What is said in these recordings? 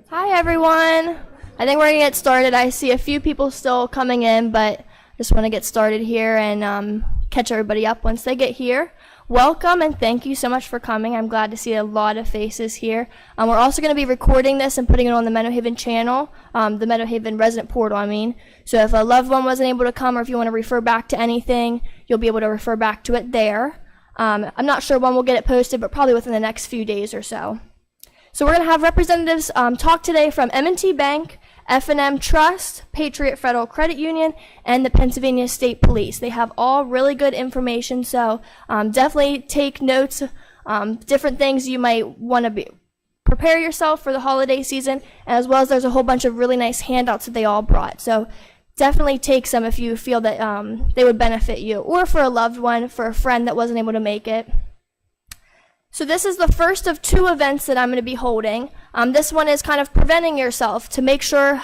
Hi everyone. I think we're gonna get started. I see a few people still coming in, but just want to get started here and catch everybody up once they get here. Welcome and thank you so much for coming. I'm glad to see a lot of faces here. We're also going to be recording this and putting it on the Menno Haven channel, the Menno Haven resident portal, I mean. So if a loved one wasn't able to come or if you want to refer back to anything, you'll be able to refer back to it there. I'm not sure when we'll get it posted, but probably within the next few days or so. So we're going to have representatives talk today from M&T Bank, F&M Trust, Patriot Federal Credit Union, and the Pennsylvania State Police. They have all really good information, so definitely take notes, different things you might want to prepare yourself for the holiday season, as well as there's a whole bunch of really nice handouts that they all brought. So definitely take some if you feel that they would benefit you, or for a loved one, for a friend that wasn't able to make it. So this is the first of two events that I'm going to be holding. This one is kind of preventing yourself to make sure,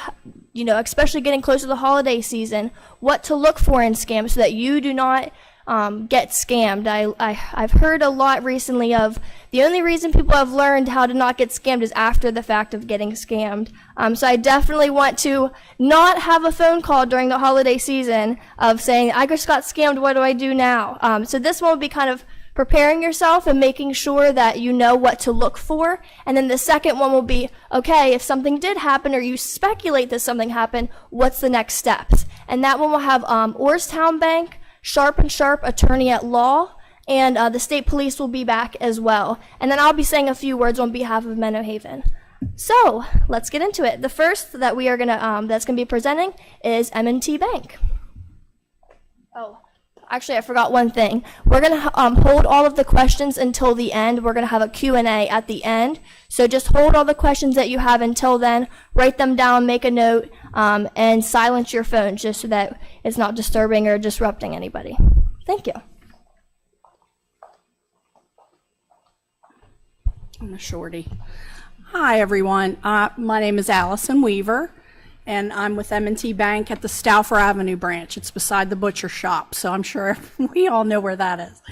especially getting close to the holiday season, what to look for in scams so that you do not get scammed. I've heard a lot recently of the only reason people have learned how to not get scammed is after the fact of getting scammed. So I definitely want to not have a phone call during the holiday season of saying, I just got scammed, what do I do now? So this one will be kind of preparing yourself and making sure that you know what to look for. And then the second one will be, okay, if something did happen or you speculate that something happened, what's the next steps? And that one will have Orrstown Bank, Sharp & Sharp Attorney at Law, and the State Police will be back as well. And then I'll be saying a few words on behalf of Menno Haven. So let's get into it. The first that we are that's gonna be presenting is M&T Bank. Oh. Actually, I forgot one thing. We're going to hold all of the questions until the end. We're going to have a Q&A at the end. So just hold all the questions that you have until then. Write them down, make a note, and silence your phone just so that it's not disturbing or disrupting anybody. Thank you. I'm a shorty. Hi, everyone. My name is Allison Weaver, and I'm with M&T Bank at the Stauffer Avenue branch. It's beside the butcher shop, so I'm sure we all know where that is.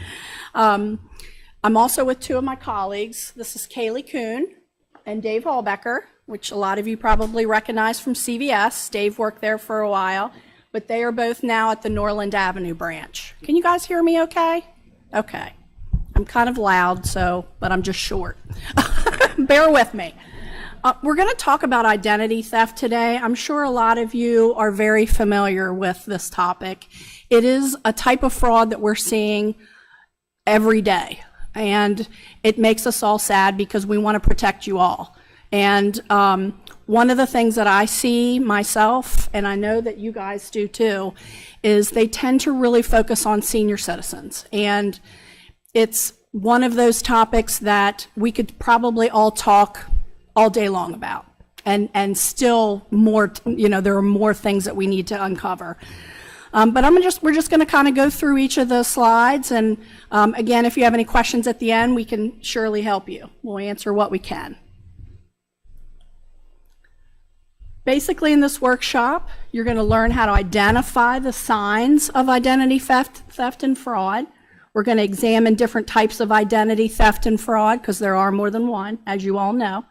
I'm also with two of my colleagues. This is Kaylee Kuhn and Dave Hallbecker, which a lot of you probably recognize from CVS. Dave worked there for a while, but they are both now at the Norland Avenue branch. Can you guys hear me okay? Okay. I'm kind of loud, but I'm just short. Bear with me. We're going to talk about identity theft today. I'm sure a lot of you are very familiar with this topic. It is a type of fraud that we're seeing every day, and it makes us all sad because we want to protect you all. And one of the things that I see myself, and I know that you guys do too, is they tend to really focus on senior citizens. And it's one of those topics that we could probably all talk all day long about, and still more, there are more things that we need to uncover. But we're just going to kind of go through each of the slides, and again, if you have any questions at the end, we can surely help you. We'll answer what we can. Basically, in this workshop, you're going to learn how to identify the signs of identity theft and fraud. We're going to examine different types of identity theft and fraud, because there are more than one, as you all know.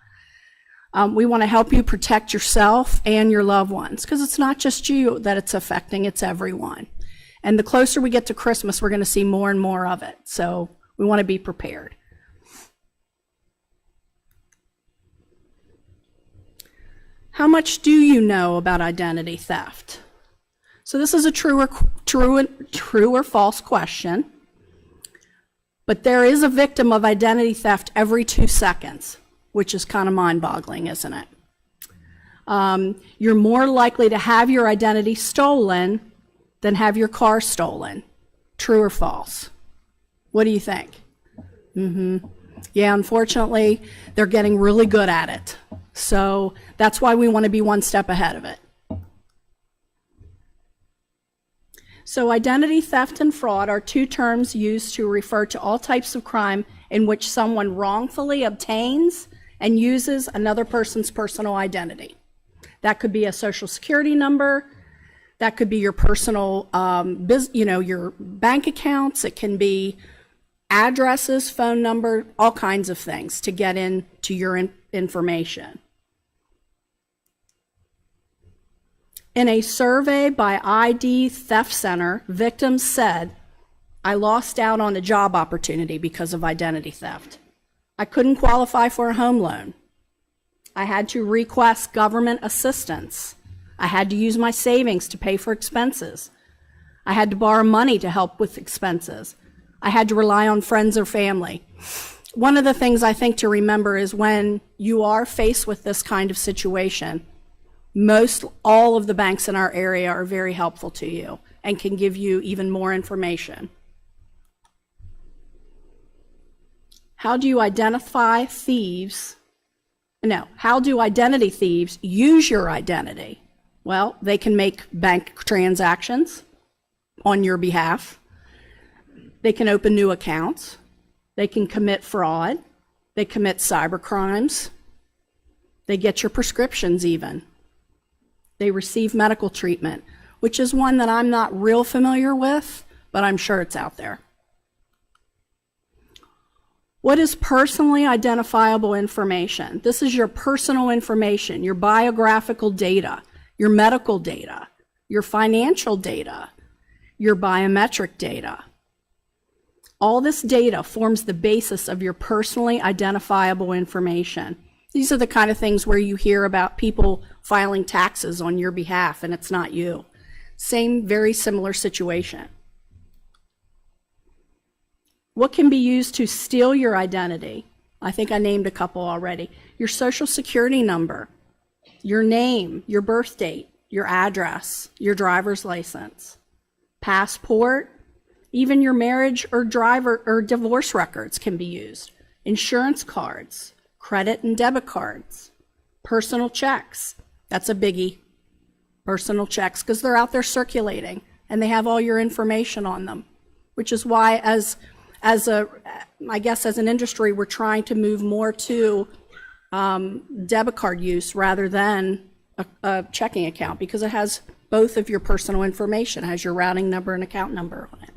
We want to help you protect yourself and your loved ones, because it's not just you that it's affecting, it's everyone. And the closer we get to Christmas, we're going to see more and more of it. So we want to be prepared. How much do you know about identity theft? So this is a true or false question. But there is a victim of identity theft every 2 seconds, which is kind of mind-boggling, isn't it? You're more likely to have your identity stolen than have your car stolen. True or false? What do you think? Yeah, unfortunately, they're getting really good at it. So that's why we want to be one step ahead of it. So identity theft and fraud are two terms used to refer to all types of crime in which someone wrongfully obtains and uses another person's personal identity. That could be a social security number, that could be your personal, your bank accounts, it can be addresses, phone number, all kinds of things to get into your information. In a survey by ID Theft Center, victims said, "I lost out on a job opportunity because of identity theft. I couldn't qualify for a home loan. I had to request government assistance. I had to use my savings to pay for expenses. I had to borrow money to help with expenses. I had to rely on friends or family." One of the things I think to remember is when you are faced with this kind of situation, all of the banks in our area are very helpful to you and can give you even more information. How do identity thieves use your identity? Well, they can make bank transactions on your behalf. They can open new accounts. They can commit fraud. They commit cyber crimes. They get your prescriptions even. They receive medical treatment, which is one that I'm not real familiar with, but I'm sure it's out there. What is personally identifiable information? This is your personal information, your biographical data, your medical data, your financial data, your biometric data. All this data forms the basis of your personally identifiable information. These are the kind of things where you hear about people filing taxes on your behalf and it's not you. Same, very similar situation. What can be used to steal your identity? I think I named a couple already. Your social security number, your name, your birth date, your address, your driver's license, passport, even your marriage or driver or divorce records can be used. Insurance cards, credit and debit cards, personal checks. That's a biggie. Personal checks, because they're out there circulating and they have all your information on them, which is why I guess as an industry, we're trying to move more to debit card use rather than a checking account, because it has both of your personal information. It has your routing number and account number on it.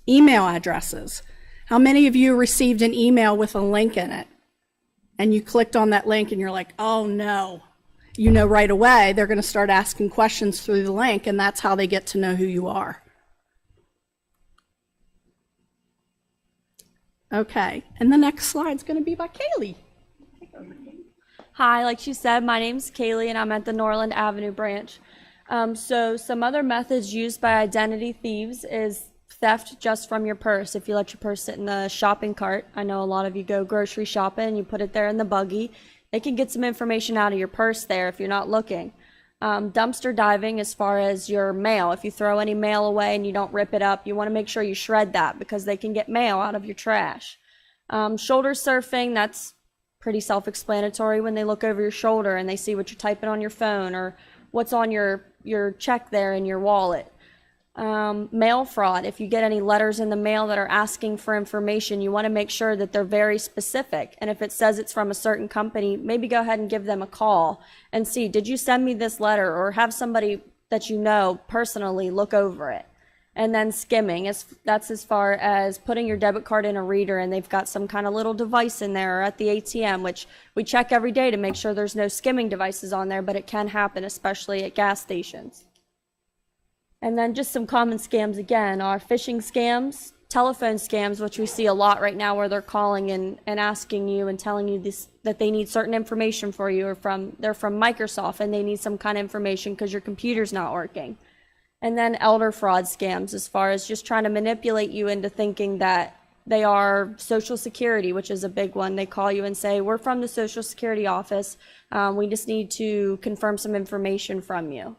Email addresses. How many of you received an email with a link in it and you clicked on that link and you're like, oh no? You know right away they're going to start asking questions through the link, and that's how they get to know who you are. Okay, and the next slide is going to be by Kaylee. Hi, like she said, my name's Kaylee and I'm at the Norland Avenue branch. So some other methods used by identity thieves is theft just from your purse. If you let your purse sit in the shopping cart, I know a lot of you go grocery shopping, you put it there in the buggy, they can get some information out of your purse there if you're not looking. Dumpster diving, as far as your mail, if you throw any mail away and you don't rip it up, you want to make sure you shred that because they can get mail out of your trash. Shoulder surfing, that's pretty self-explanatory when they look over your shoulder and they see what you're typing on your phone or what's on your check there in your wallet. Mail fraud, if you get any letters in the mail that are asking for information, you want to make sure that they're very specific. And if it says it's from a certain company, maybe go ahead and give them a call and see, did you send me this letter? Or have somebody that you know personally look over it. And then skimming, that's as far as putting your debit card in a reader and they've got some kind of little device in there or at the ATM, which we check every day to make sure there's no skimming devices on there, but it can happen, especially at gas stations. And then just some common scams again are phishing scams, telephone scams, which we see a lot right now where they're calling and asking you and telling you that they need certain information for you, or they're from Microsoft and they need some kind of information because your computer's not working. And then elder fraud scams, as far as just trying to manipulate you into thinking that they are Social Security, which is a big one. They call you and say, we're from the Social Security office. We just need to confirm some information from you.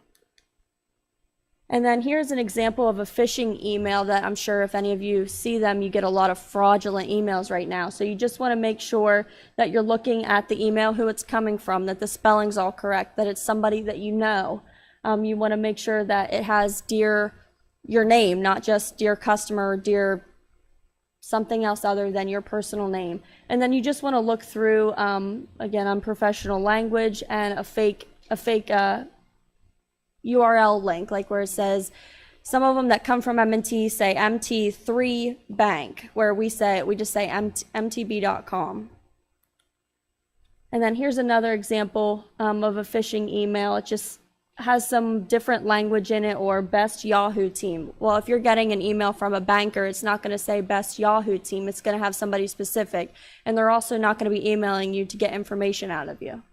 And then here's an example of a phishing email that I'm sure if any of you see them, you get a lot of fraudulent emails right now. So you just want to make sure that you're looking at the email, who it's coming from, that the spelling's all correct, that it's somebody that you know. You want to make sure that it has your name, not just dear customer, dear something else other than your personal name. And then you just want to look through, again, unprofessional language and a fake URL link, like where it says, some of them that come from M&T say MT3 bank, where we just say mtb.com. And then here's another example of a phishing email. It just has some different language in it, or best Yahoo team. Well, if you're getting an email from a banker, it's not going to say best Yahoo team. It's going to have somebody specific. And they're also not going to be emailing you to get information out of you.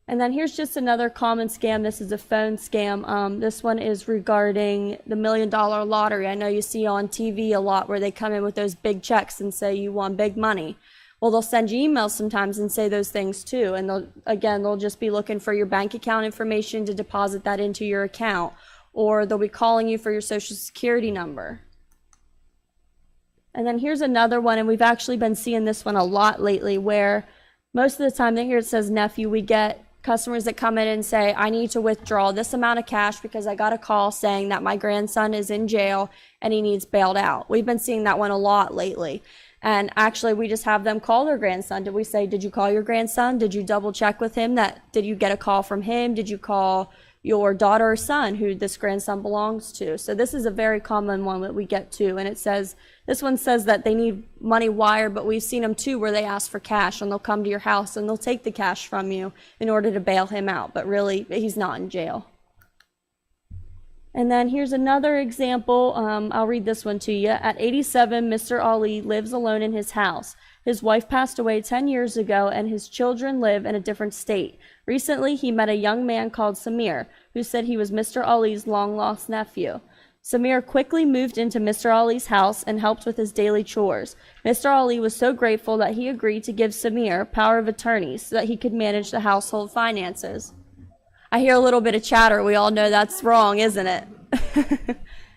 And then here's just another common scam. This is a phone scam. This one is regarding the $1 million lottery. I know you see on TV a lot where they come in with those big checks and say you won big money. Well, they'll send you emails sometimes and say those things too. And they'll just be looking for your bank account information to deposit that into your account. Or they'll be calling you for your social security number. And then here's another one, and we've actually been seeing this one a lot lately, where most of the time here it says nephew, we get customers that come in and say, I need to withdraw this amount of cash because I got a call saying that my grandson is in jail and he needs bailed out. We've been seeing that one a lot lately. And actually, we just have them call their grandson. Did we say, did you call your grandson? Did you double check with him did you get a call from him? Did you call your daughter or son who this grandson belongs to? So this is a very common one that we get to. And this one says that they need money wired, but we've seen them too where they ask for cash and they'll come to your house and they'll take the cash from you in order to bail him out. But really, he's not in jail. And then here's another example. I'll read this one to you. At 87, Mr. Ali lives alone in his house. His wife passed away 10 years ago, and his children live in a different state. Recently, he met a young man called Samir, who said he was Mr. Ali's long-lost nephew. Samir quickly moved into Mr. Ali's house and helped with his daily chores. Mr. Ali was so grateful that he agreed to give Samir power of attorney so that he could manage the household finances. I hear a little bit of chatter. We all know that's wrong, isn't it?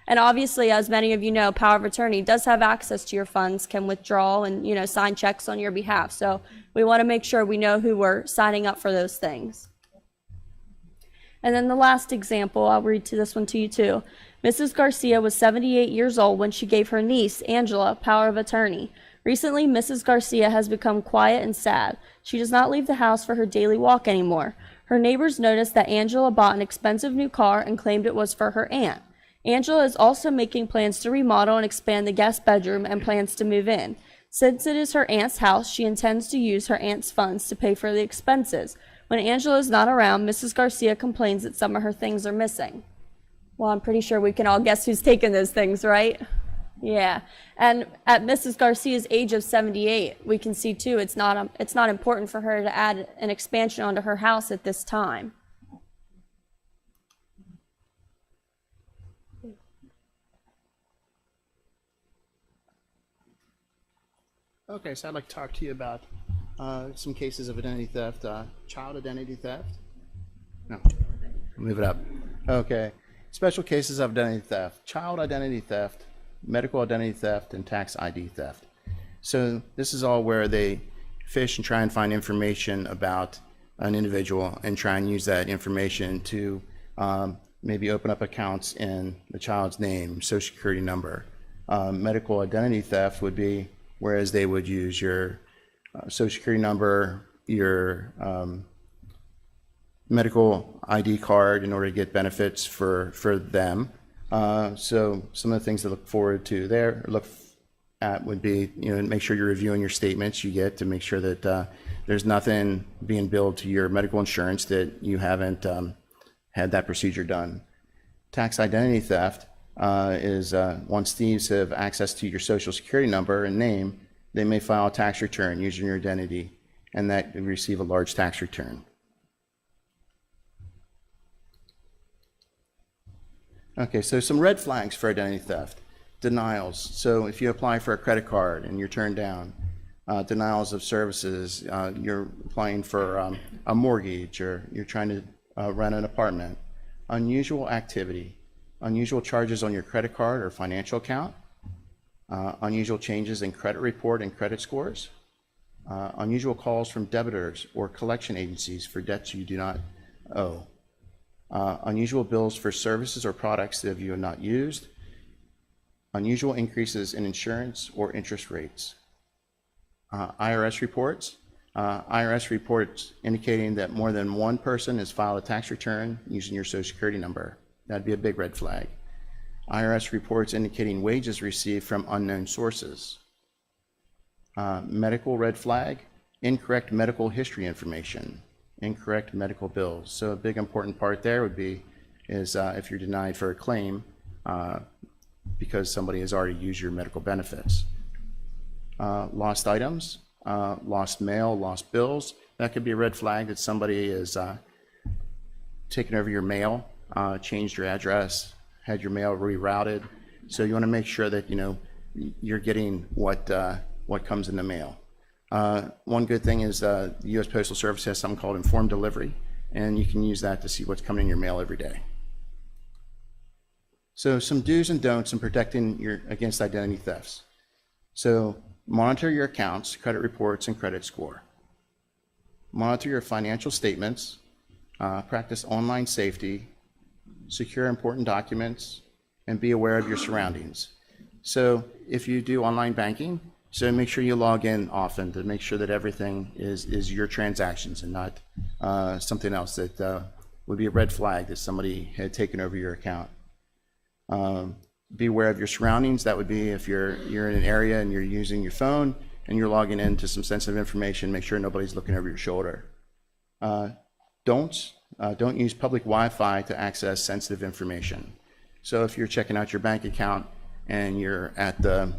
And obviously, as many of you know, power of attorney does have access to your funds, can withdraw and, sign checks on your behalf. So we want to make sure we know who we're signing up for those things. And then the last example, I'll read this one to you too. Mrs. Garcia was 78 years old when she gave her niece, Angela, power of attorney. Recently, Mrs. Garcia has become quiet and sad. She does not leave the house for her daily walk anymore. Her neighbors noticed that Angela bought an expensive new car and claimed it was for her aunt. Angela is also making plans to remodel and expand the guest bedroom and plans to move in. Since it is her aunt's house, she intends to use her aunt's funds to pay for the expenses. When Angela is not around, Mrs. Garcia complains that some of her things are missing. Well, I'm pretty sure we can all guess who's taken those things, right? Yeah. And at Mrs. Garcia's age of 78, we can see too, it's not important for her to add an expansion onto her house at this time. Okay, so I'd like to talk to you about some cases of identity theft, child identity theft. No, move it up. Okay, special cases of identity theft, child identity theft, medical identity theft, and tax ID theft. So this is all where they fish and try and find information about an individual and try and use that information to maybe open up accounts in the child's name, social security number. Medical identity theft would be whereas they would use your social security number, your medical ID card in order to get benefits for them. So some of the things to look forward to there, look at would be, make sure you're reviewing your statements you get to make sure that there's nothing being billed to your medical insurance that you haven't had that procedure done. Tax identity theft is once thieves have access to your social security number and name, they may file a tax return using your identity, and that will receive a large tax return. Okay, so some red flags for identity theft. Denials. So if you apply for a credit card and you're turned down, denials of services, you're applying for a mortgage or you're trying to rent an apartment. Unusual activity. Unusual charges on your credit card or financial account, unusual changes in credit report and credit scores, unusual calls from debitors or collection agencies for debts you do not owe, unusual bills for services or products that you have not used, unusual increases in insurance or interest rates. IRS reports. IRS reports indicating that more than one person has filed a tax return using your social security number. That'd be a big red flag. IRS reports indicating wages received from unknown sources. Medical red flag incorrect medical history information, incorrect medical bills. So a big important part there would be is if you're denied for a claim because somebody has already used your medical benefits. Lost items, lost mail, lost bills. That could be a red flag that somebody is taken over your mail, changed your address, had your mail rerouted. So you want to make sure that you're getting what comes in the mail. One good thing is the U.S. Postal Service has something called informed delivery, and you can use that to see what's coming in your mail every day. So some do's and don'ts in protecting against identity thefts. So monitor your accounts, credit reports, and credit score. Monitor your financial statements, practice online safety, secure important documents, and be aware of your surroundings. So if you do online banking, so make sure you log in often to make sure that everything is your transactions and not something else that would be a red flag that somebody had taken over your account. Be aware of your surroundings. That would be if you're in an area and you're using your phone and you're logging into some sensitive information, make sure nobody's looking over your shoulder. Don't use public Wi-Fi to access sensitive information. So if you're checking out your bank account and you're at the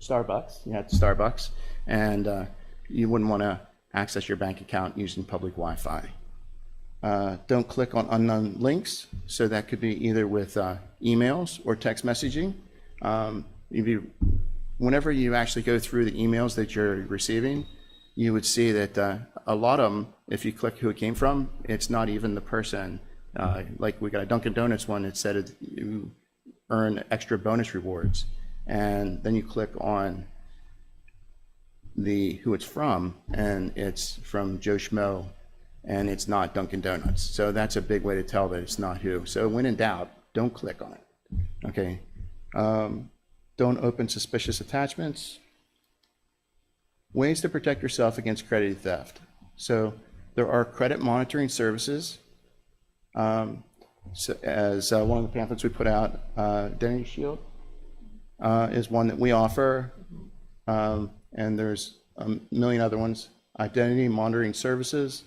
Starbucks, and you wouldn't want to access your bank account using public Wi-Fi. Don't click on unknown links. So that could be either with emails or text messaging. Whenever you actually go through the emails that you're receiving, you would see that a lot of them, if you click who it came from, it's not even the person. Like we got a Dunkin' Donuts one that said you earn extra bonus rewards. And then you click on who it's from, and it's from Joe Schmo, and it's not Dunkin' Donuts. So that's a big way to tell that it's not who. So when in doubt, don't click on it. Okay. Don't open suspicious attachments. Ways to protect yourself against credit theft. So there are credit monitoring services. So as one of the pamphlets we put out, Identity Shield is one that we offer, and there's a million other ones. Identity monitoring services,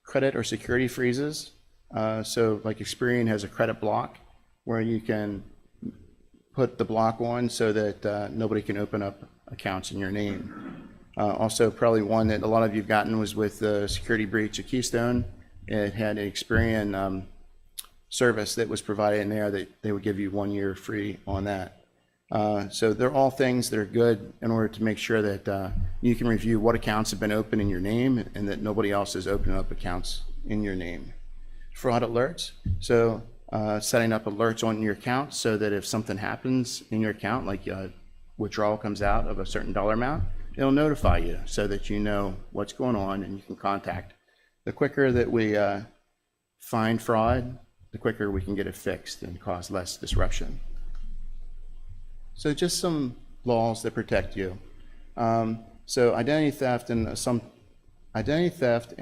credit or security freezes. So like Experian has a credit block where you can put the block on so that nobody can open up accounts in your name. Also, probably one that a lot of you've gotten was with the security breach of Keystone. It had an Experian service that was provided in there that they would give you 1 year free on that. So they're all things that are good in order to make sure that you can review what accounts have been opened in your name and that nobody else is opening up accounts in your name. Fraud alerts. So setting up alerts on your account so that if something happens in your account, like withdrawal comes out of a certain dollar amount, it'll notify you so that you know what's going on and you can contact. The quicker that we find fraud, the quicker we can get it fixed and cause less disruption. So just some laws that protect you. So Identity Theft and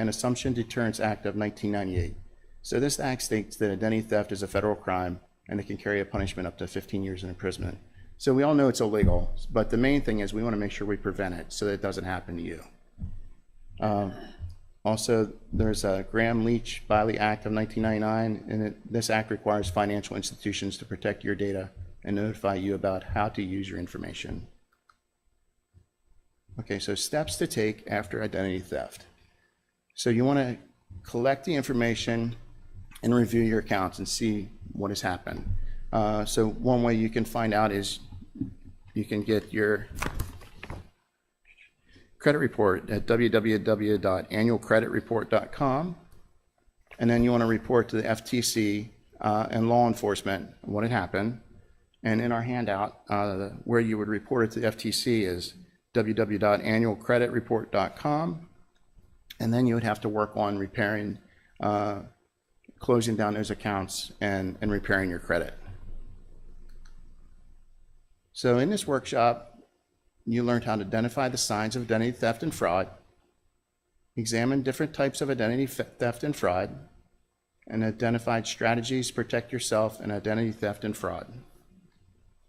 Assumption Deterrence Act of 1998. So this act states that identity theft is a federal crime and it can carry a punishment up to 15 years in imprisonment. So we all know it's illegal, but the main thing is we want to make sure we prevent it so that it doesn't happen to you. Also, there's a Graham-Leach-Biley Act of 1999, and this act requires financial institutions to protect your data and notify you about how to use your information. Okay, so steps to take after identity theft. So you want to collect the information and review your accounts and see what has happened. So one way you can find out is you can get your credit report at www.annualcreditreport.com, and then you want to report to the FTC and law enforcement what had happened. And in our handout, where you would report it to the FTC is www.annualcreditreport.com, and then you would have to work on repairing, closing down those accounts and repairing your credit. So in this workshop, you learned how to identify the signs of identity theft and fraud, examine different types of identity theft and fraud, and identified strategies to protect yourself in identity theft and fraud.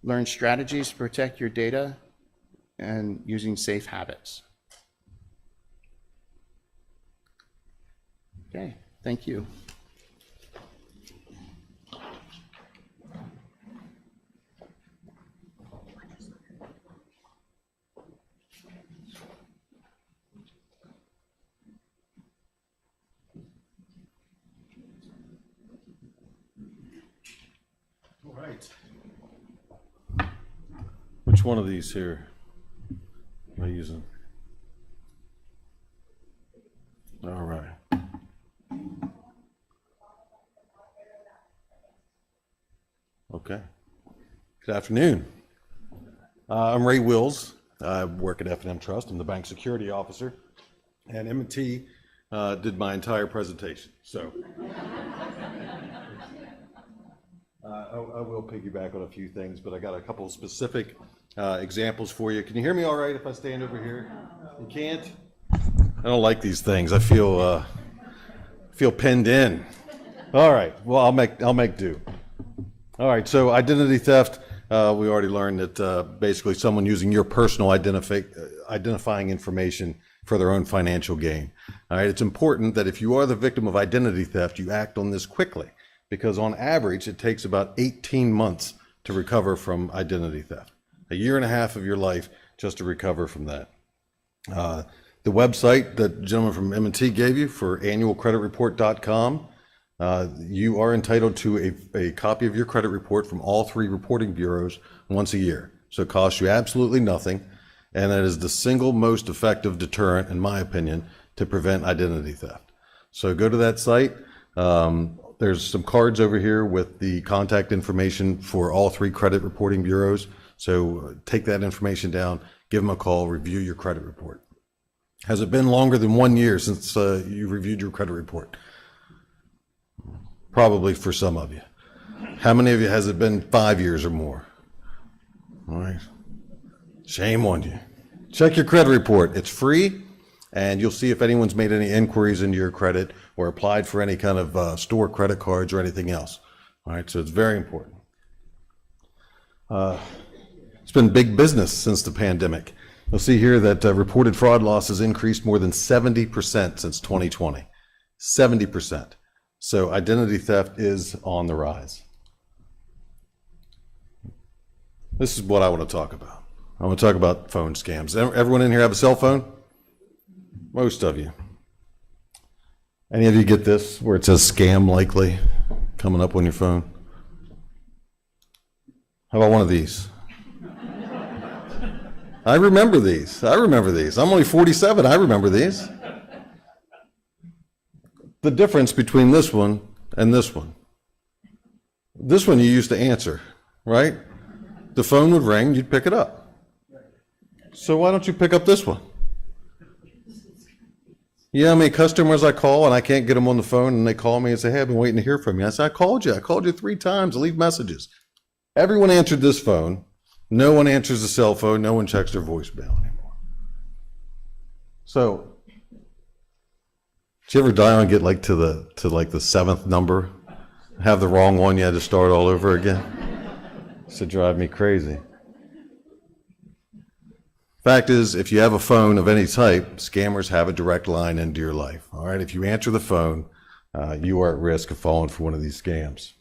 Learn strategies to protect your data and using safe habits. Okay, thank you. All right. Which one of these here am I using? All right. Okay. Good afternoon. I'm Ray Wills. I work at F&M Trust. I'm the bank security officer. And M&T did my entire presentation. So I will piggyback on a few things, but I got a couple of specific examples for you. Can you hear me all right if I stand over here? You can't? I don't like these things. I feel pinned in. All right. Well, I'll make do. All right. So identity theft. We already learned that basically someone using your personal identifying information for their own financial gain. All right. It's important that if you are the victim of identity theft, you act on this quickly, because on average it takes about 18 months to recover from identity theft. A year and a half of your life just to recover from that. The website that the gentleman from M&T gave you for annualcreditreport.com, you are entitled to a copy of your credit report from all 3 reporting bureaus once a year. So it costs you absolutely nothing, and that is the single most effective deterrent, in my opinion, to prevent identity theft. So go to that site. There's some cards over here with the contact information for all 3 credit reporting bureaus. So take that information down, give them a call, review your credit report. Has it been longer than 1 year since you reviewed your credit report? Probably for some of you. How many of you has it been 5 years or more? All right. Shame on you. Check your credit report. It's free, and you'll see if anyone's made any inquiries into your credit or applied for any kind of store credit cards or anything else. All right, so it's very important. It's been big business since the pandemic. You'll see here that reported fraud losses increased more than 70% since 2020. 70%. So identity theft is on the rise. This is what I want to talk about. I want to talk about phone scams. Everyone in here have a cell phone? Most of you. Any of you get this where it says scam likely coming up on your phone? How about one of these? I remember these. I'm only 47. I remember these. The difference between this one and this one. This one you used to answer, right? The phone would ring, you'd pick it up. So why don't you pick up this one? You know how many customers I call and I can't get them on the phone, and they call me and say, hey, I've been waiting to hear from you. I said, I called you 3 times, leave messages. Everyone answered this phone. No one answers the cell phone. No one checks their voicemail anymore. So, did you ever dial and get like to the 7th number, have the wrong one, you had to start all over again? This would drive me crazy. Fact is, if you have a phone of any type, scammers have a direct line into your life. All right, if you answer the phone, you are at risk of falling for one of these scams.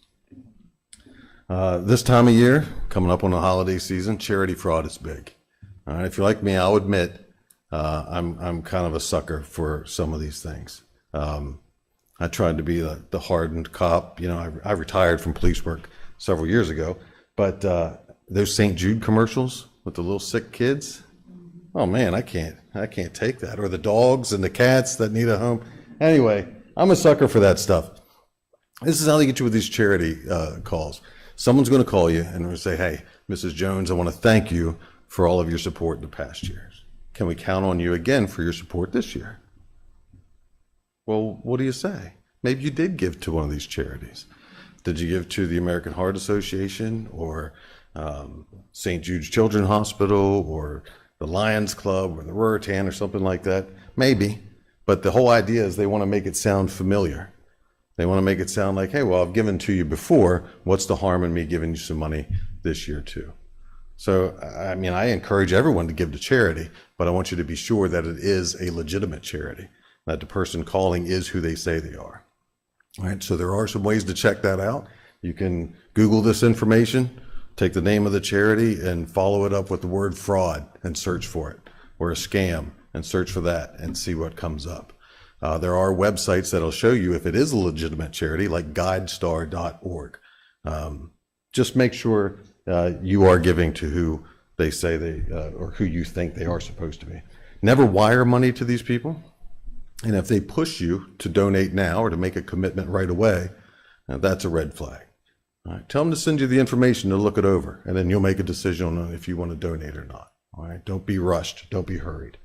This time of year, coming up on the holiday season, charity fraud is big. All right, if you're like me, I'll admit I'm kind of a sucker for some of these things. I tried to be the hardened cop. You know, I retired from police work several years ago, but those St. Jude commercials with the little sick kids, oh man, I can't take that. Or the dogs and the cats that need a home. Anyway, I'm a sucker for that stuff. This is how they get you with these charity calls. Someone's going to call you and say, hey, Mrs. Jones, I want to thank you for all of your support in the past years. Can we count on you again for your support this year? Well, what do you say? Maybe you did give to one of these charities. Did you give to the American Heart Association or St. Jude's Children's Hospital or the Lions Club or the Ruritan or something like that? Maybe. But the whole idea is they want to make it sound familiar. They want to make it sound like, hey, well, I've given to you before. What's the harm in me giving you some money this year too? So, I mean, I encourage everyone to give to charity, but I want you to be sure that it is a legitimate charity, that the person calling is who they say they are. All right, so there are some ways to check that out. You can Google this information, take the name of the charity and follow it up with the word fraud and search for it, or a scam and search for that and see what comes up. There are websites that'll show you if it is a legitimate charity, like guidestar.org. Just make sure you are giving to who they say they, or who you think they are supposed to be. Never wire money to these people. And if they push you to donate now or to make a commitment right away, that's a red flag. All right, tell them to send you the information to look it over, and then you'll make a decision on if you want to donate or not. All right, don't be rushed, don't be hurried.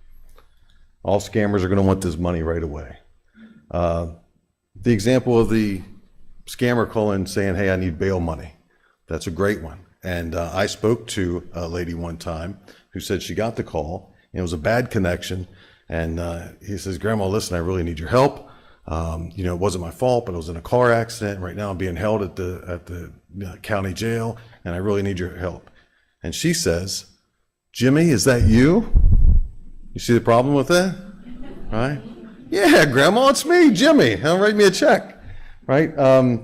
All scammers are going to want this money right away. The example of the scammer calling saying, hey, I need bail money. That's a great one. And I spoke to a lady one time who said she got the call, and it was a bad connection. And he says, Grandma, listen, I really need your help. You know, it wasn't my fault, but I was in a car accident. Right now I'm being held at the county jail, and I really need your help. And she says, Jimmy, is that you? You see the problem with that? Right? Yeah, Grandma, it's me, Jimmy. Write me a check. Right?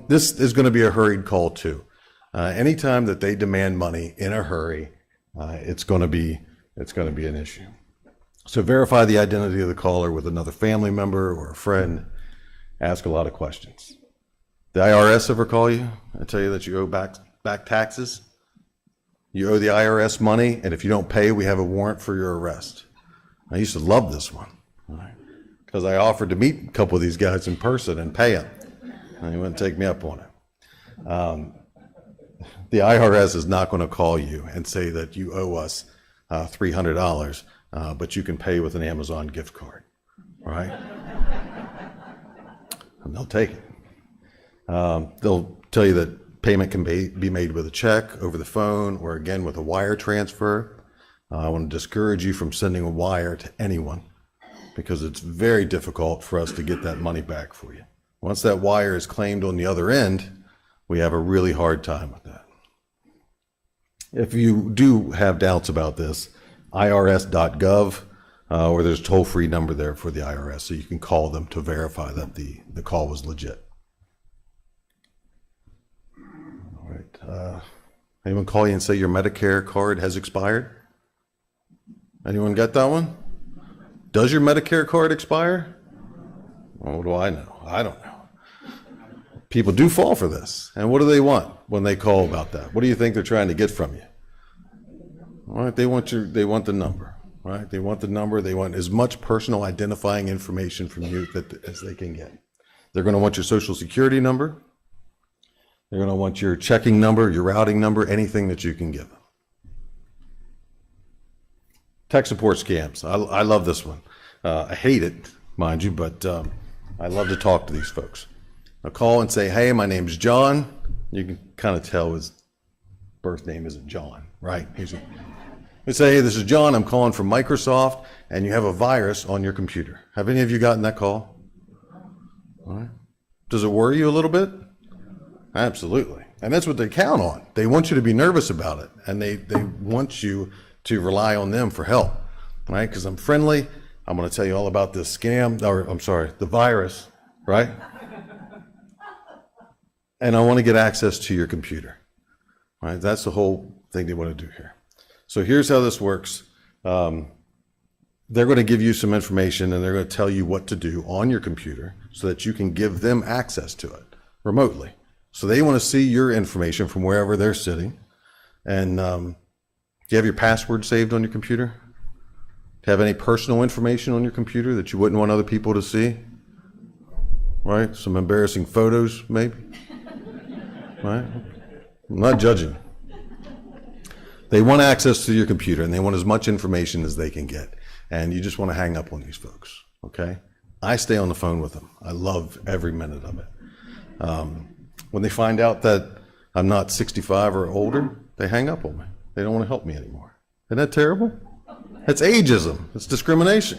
This is going to be a hurried call too. Anytime that they demand money in a hurry, it's going to be an issue. So verify the identity of the caller with another family member or a friend. Ask a lot of questions. The IRS ever call you and tell you that you owe back taxes? You owe the IRS money, and if you don't pay, we have a warrant for your arrest. I used to love this one, because I offered to meet a couple of these guys in person and pay them, and they wouldn't take me up on it. The IRS is not going to call you and say that you owe us $300, but you can pay with an Amazon gift card, right? And they'll take it. They'll tell you that payment can be made with a check, over the phone, or again with a wire transfer. I want to discourage you from sending a wire to anyone, because it's very difficult for us to get that money back for you. Once that wire is claimed on the other end, we have a really hard time with that. If you do have doubts about this, irs.gov, or there's a toll-free number there for the IRS, so you can call them to verify that the call was legit. All right. Anyone call you and say your Medicare card has expired? Anyone got that one? Does your Medicare card expire? Well, what do I know? I don't know. People do fall for this. And what do they want when they call about that? What do you think they're trying to get from you? All right, they want the number, right? They want the number. They want as much personal identifying information from you as they can get. They're going to want your social security number. They're going to want your checking number, your routing number, anything that you can give them. Tech support scams. I love this one. I hate it, mind you, but I love to talk to these folks. I'll call and say, hey, my name's John. You can kind of tell his birth name isn't John, right? We say, hey, this is John. I'm calling from Microsoft, and you have a virus on your computer. Have any of you gotten that call? All right. Does it worry you a little bit? Absolutely. And that's what they count on. They want you to be nervous about it, and they want you to rely on them for help, right? Because I'm friendly. I'm going to tell you all about this scam, or I'm sorry, the virus, right? And I want to get access to your computer, right? That's the whole thing they want to do here. So here's how this works. They're going to give you some information, and they're going to tell you what to do on your computer so that you can give them access to it remotely. So they want to see your information from wherever they're sitting. And do you have your password saved on your computer? Do you have any personal information on your computer that you wouldn't want other people to see? Right? Some embarrassing photos, maybe? Right? I'm not judging. They want access to your computer, and they want as much information as they can get. And you just want to hang up on these folks, okay? I stay on the phone with them. I love every minute of it. When they find out that I'm not 65 or older, they hang up on me. They don't want to help me anymore. Isn't that terrible? That's ageism. It's discrimination.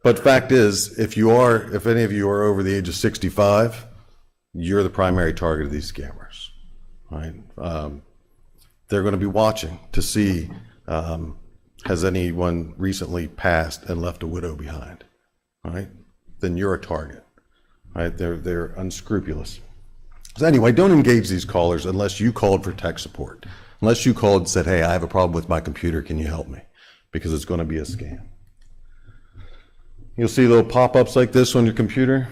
But fact is, if any of you are over the age of 65, you're the primary target of these scammers, right? they're going to be watching to see, has anyone recently passed and left a widow behind, all right? Then you're a target, all right? They're unscrupulous. So anyway, don't engage these callers unless you called for tech support. Unless you called and said, hey, I have a problem with my computer, can you help me? Because it's going to be a scam. You'll see little pop-ups like this on your computer,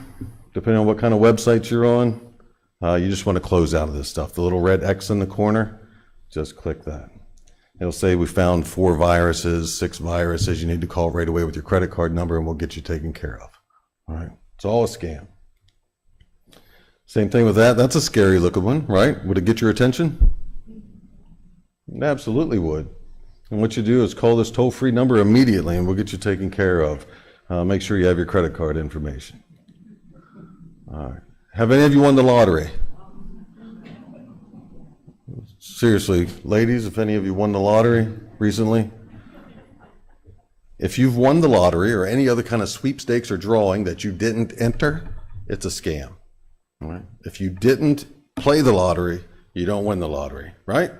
depending on what kind of websites you're on. You just want to close out of this stuff. The little red X in the corner, just click that. It'll say we found 4 viruses, 6 viruses. You need to call right away with your credit card number and we'll get you taken care of. All right, it's all a scam. Same thing with that. That's a scary looking one, right? Would it get your attention? It absolutely would. And what you do is call this toll-free number immediately and we'll get you taken care of. Make sure you have your credit card information. All right. Have any of you won the lottery? Seriously, ladies, if any of you won the lottery recently? If you've won the lottery or any other kind of sweepstakes or drawing that you didn't enter, it's a scam. All right? If you didn't play the lottery, you don't win the lottery, right?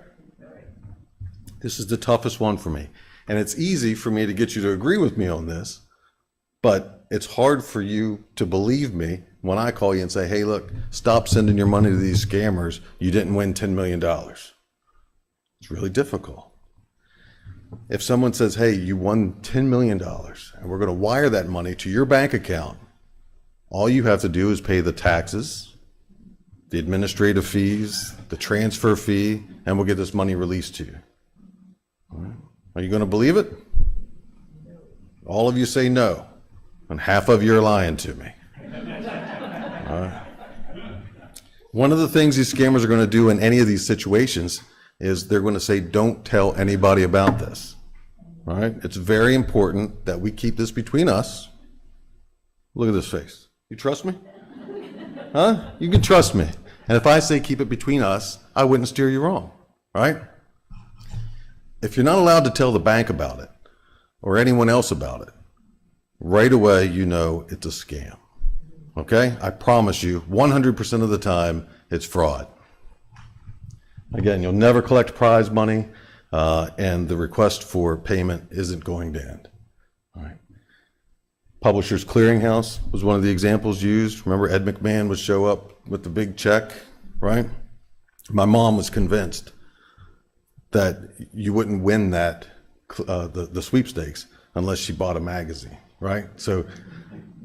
This is the toughest one for me. And it's easy for me to get you to agree with me on this, but it's hard for you to believe me when I call you and say, hey, look, stop sending your money to these scammers. You didn't win $10 million. It's really difficult. If someone says, hey, you won $10 million and we're going to wire that money to your bank account, all you have to do is pay the taxes, the administrative fees, the transfer fee, and we'll get this money released to you. Are you going to believe it? All of you say no, and half of you are lying to me. One of the things these scammers are going to do in any of these situations is they're going to say, don't tell anybody about this. All right? It's very important that we keep this between us. Look at this face. You trust me? Huh? You can trust me. And if I say keep it between us, I wouldn't steer you wrong. All right? If you're not allowed to tell the bank about it or anyone else about it, right away you know it's a scam. Okay? I promise you, 100% of the time, it's fraud. Again, you'll never collect prize money, and the request for payment isn't going to end. All right. Publishers Clearinghouse was one of the examples used. Remember, Ed McMahon would show up with the big check, right? My mom was convinced that you wouldn't win that, the sweepstakes unless she bought a magazine, right? So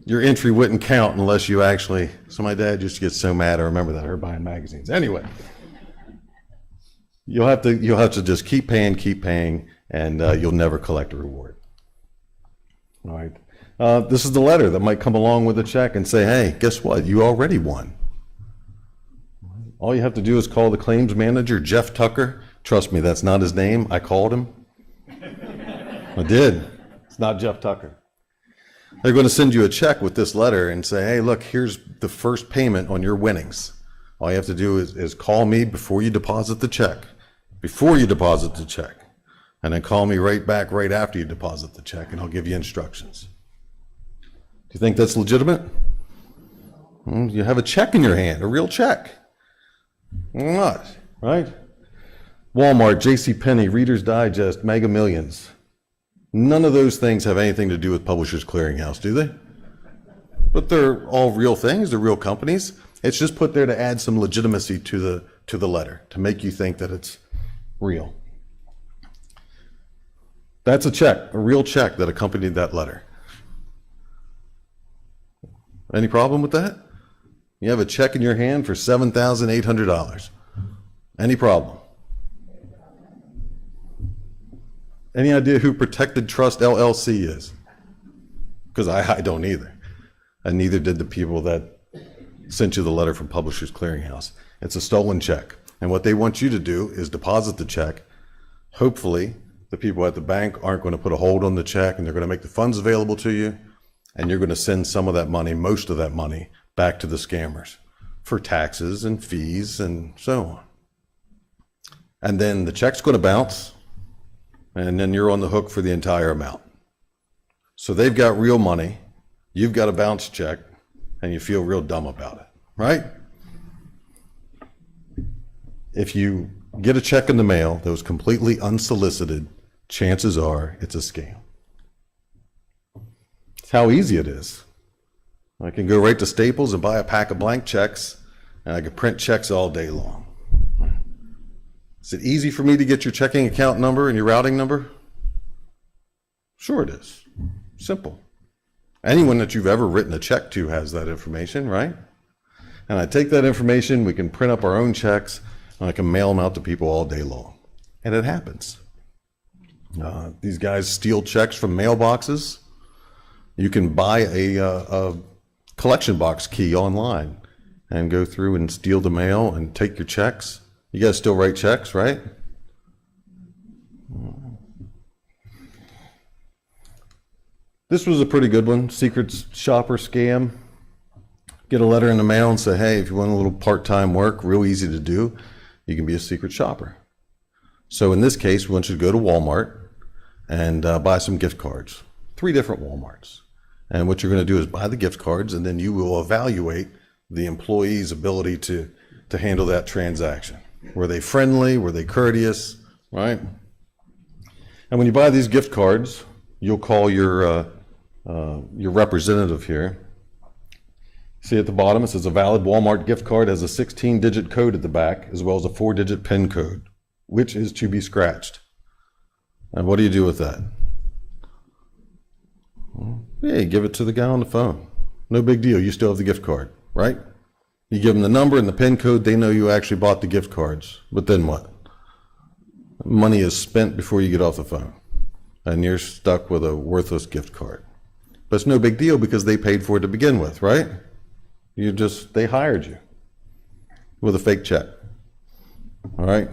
your entry wouldn't count unless you actually, so my dad used to get so mad, I remember that, her buying magazines. Anyway, you'll have to just keep paying, and you'll never collect a reward. All right. This is the letter that might come along with a check and say, hey, guess what? You already won. All you have to do is call the claims manager, Jeff Tucker. Trust me, that's not his name. I called him. I did. It's not Jeff Tucker. They're going to send you a check with this letter and say, hey, look, here's the first payment on your winnings. All you have to do is call me before you deposit the check. And then call me right back right after you deposit the check, and I'll give you instructions. Do you think that's legitimate? You have a check in your hand, a real check. Not, right? Walmart, JCPenney, Reader's Digest, Mega Millions. None of those things have anything to do with Publishers Clearinghouse, do they? But they're all real things, they're real companies. It's just put there to add some legitimacy to the letter, to make you think that it's real. That's a check, a real check that accompanied that letter. Any problem with that? You have a check in your hand for $7,800. Any problem? Any idea who Protected Trust LLC is? Because I don't either. And neither did the people that sent you the letter from Publishers Clearinghouse. It's a stolen check. And what they want you to do is deposit the check. Hopefully, the people at the bank aren't going to put a hold on the check, and they're going to make the funds available to you. And you're going to send some of that money, most of that money, back to the scammers for taxes and fees and so on. And then the check's going to bounce, and then you're on the hook for the entire amount. So they've got real money, you've got a bounce check, and you feel real dumb about it, right? If you get a check in the mail that was completely unsolicited, chances are it's a scam. It's how easy it is. I can go right to Staples and buy a pack of blank checks, and I can print checks all day long. Is it easy for me to get your checking account number and your routing number? Sure it is. Simple. Anyone that you've ever written a check to has that information, right? And I take that information, we can print up our own checks, and I can mail them out to people all day long. And it happens. These guys steal checks from mailboxes. You can buy a collection box key online and go through and steal the mail and take your checks. You guys still write checks, right? This was a pretty good one, secret shopper scam. Get a letter in the mail and say, hey, if you want a little part-time work, real easy to do, you can be a secret shopper. So in this case, we want you to go to Walmart and buy some gift cards, 3 different Walmarts. And what you're going to do is buy the gift cards, and then you will evaluate the employee's ability to handle that transaction. Were they friendly? Were they courteous? Right? And when you buy these gift cards, you'll call your representative here. See at the bottom, it says a valid Walmart gift card has a 16-digit code at the back, as well as a 4-digit PIN code, which is to be scratched. And what do you do with that? Yeah, you give it to the guy on the phone. No big deal. You still have the gift card, right? You give them the number and the PIN code. They know you actually bought the gift cards. But then what? Money is spent before you get off the phone, and you're stuck with a worthless gift card. But it's no big deal because they paid for it to begin with, right? They hired you with a fake check. All right.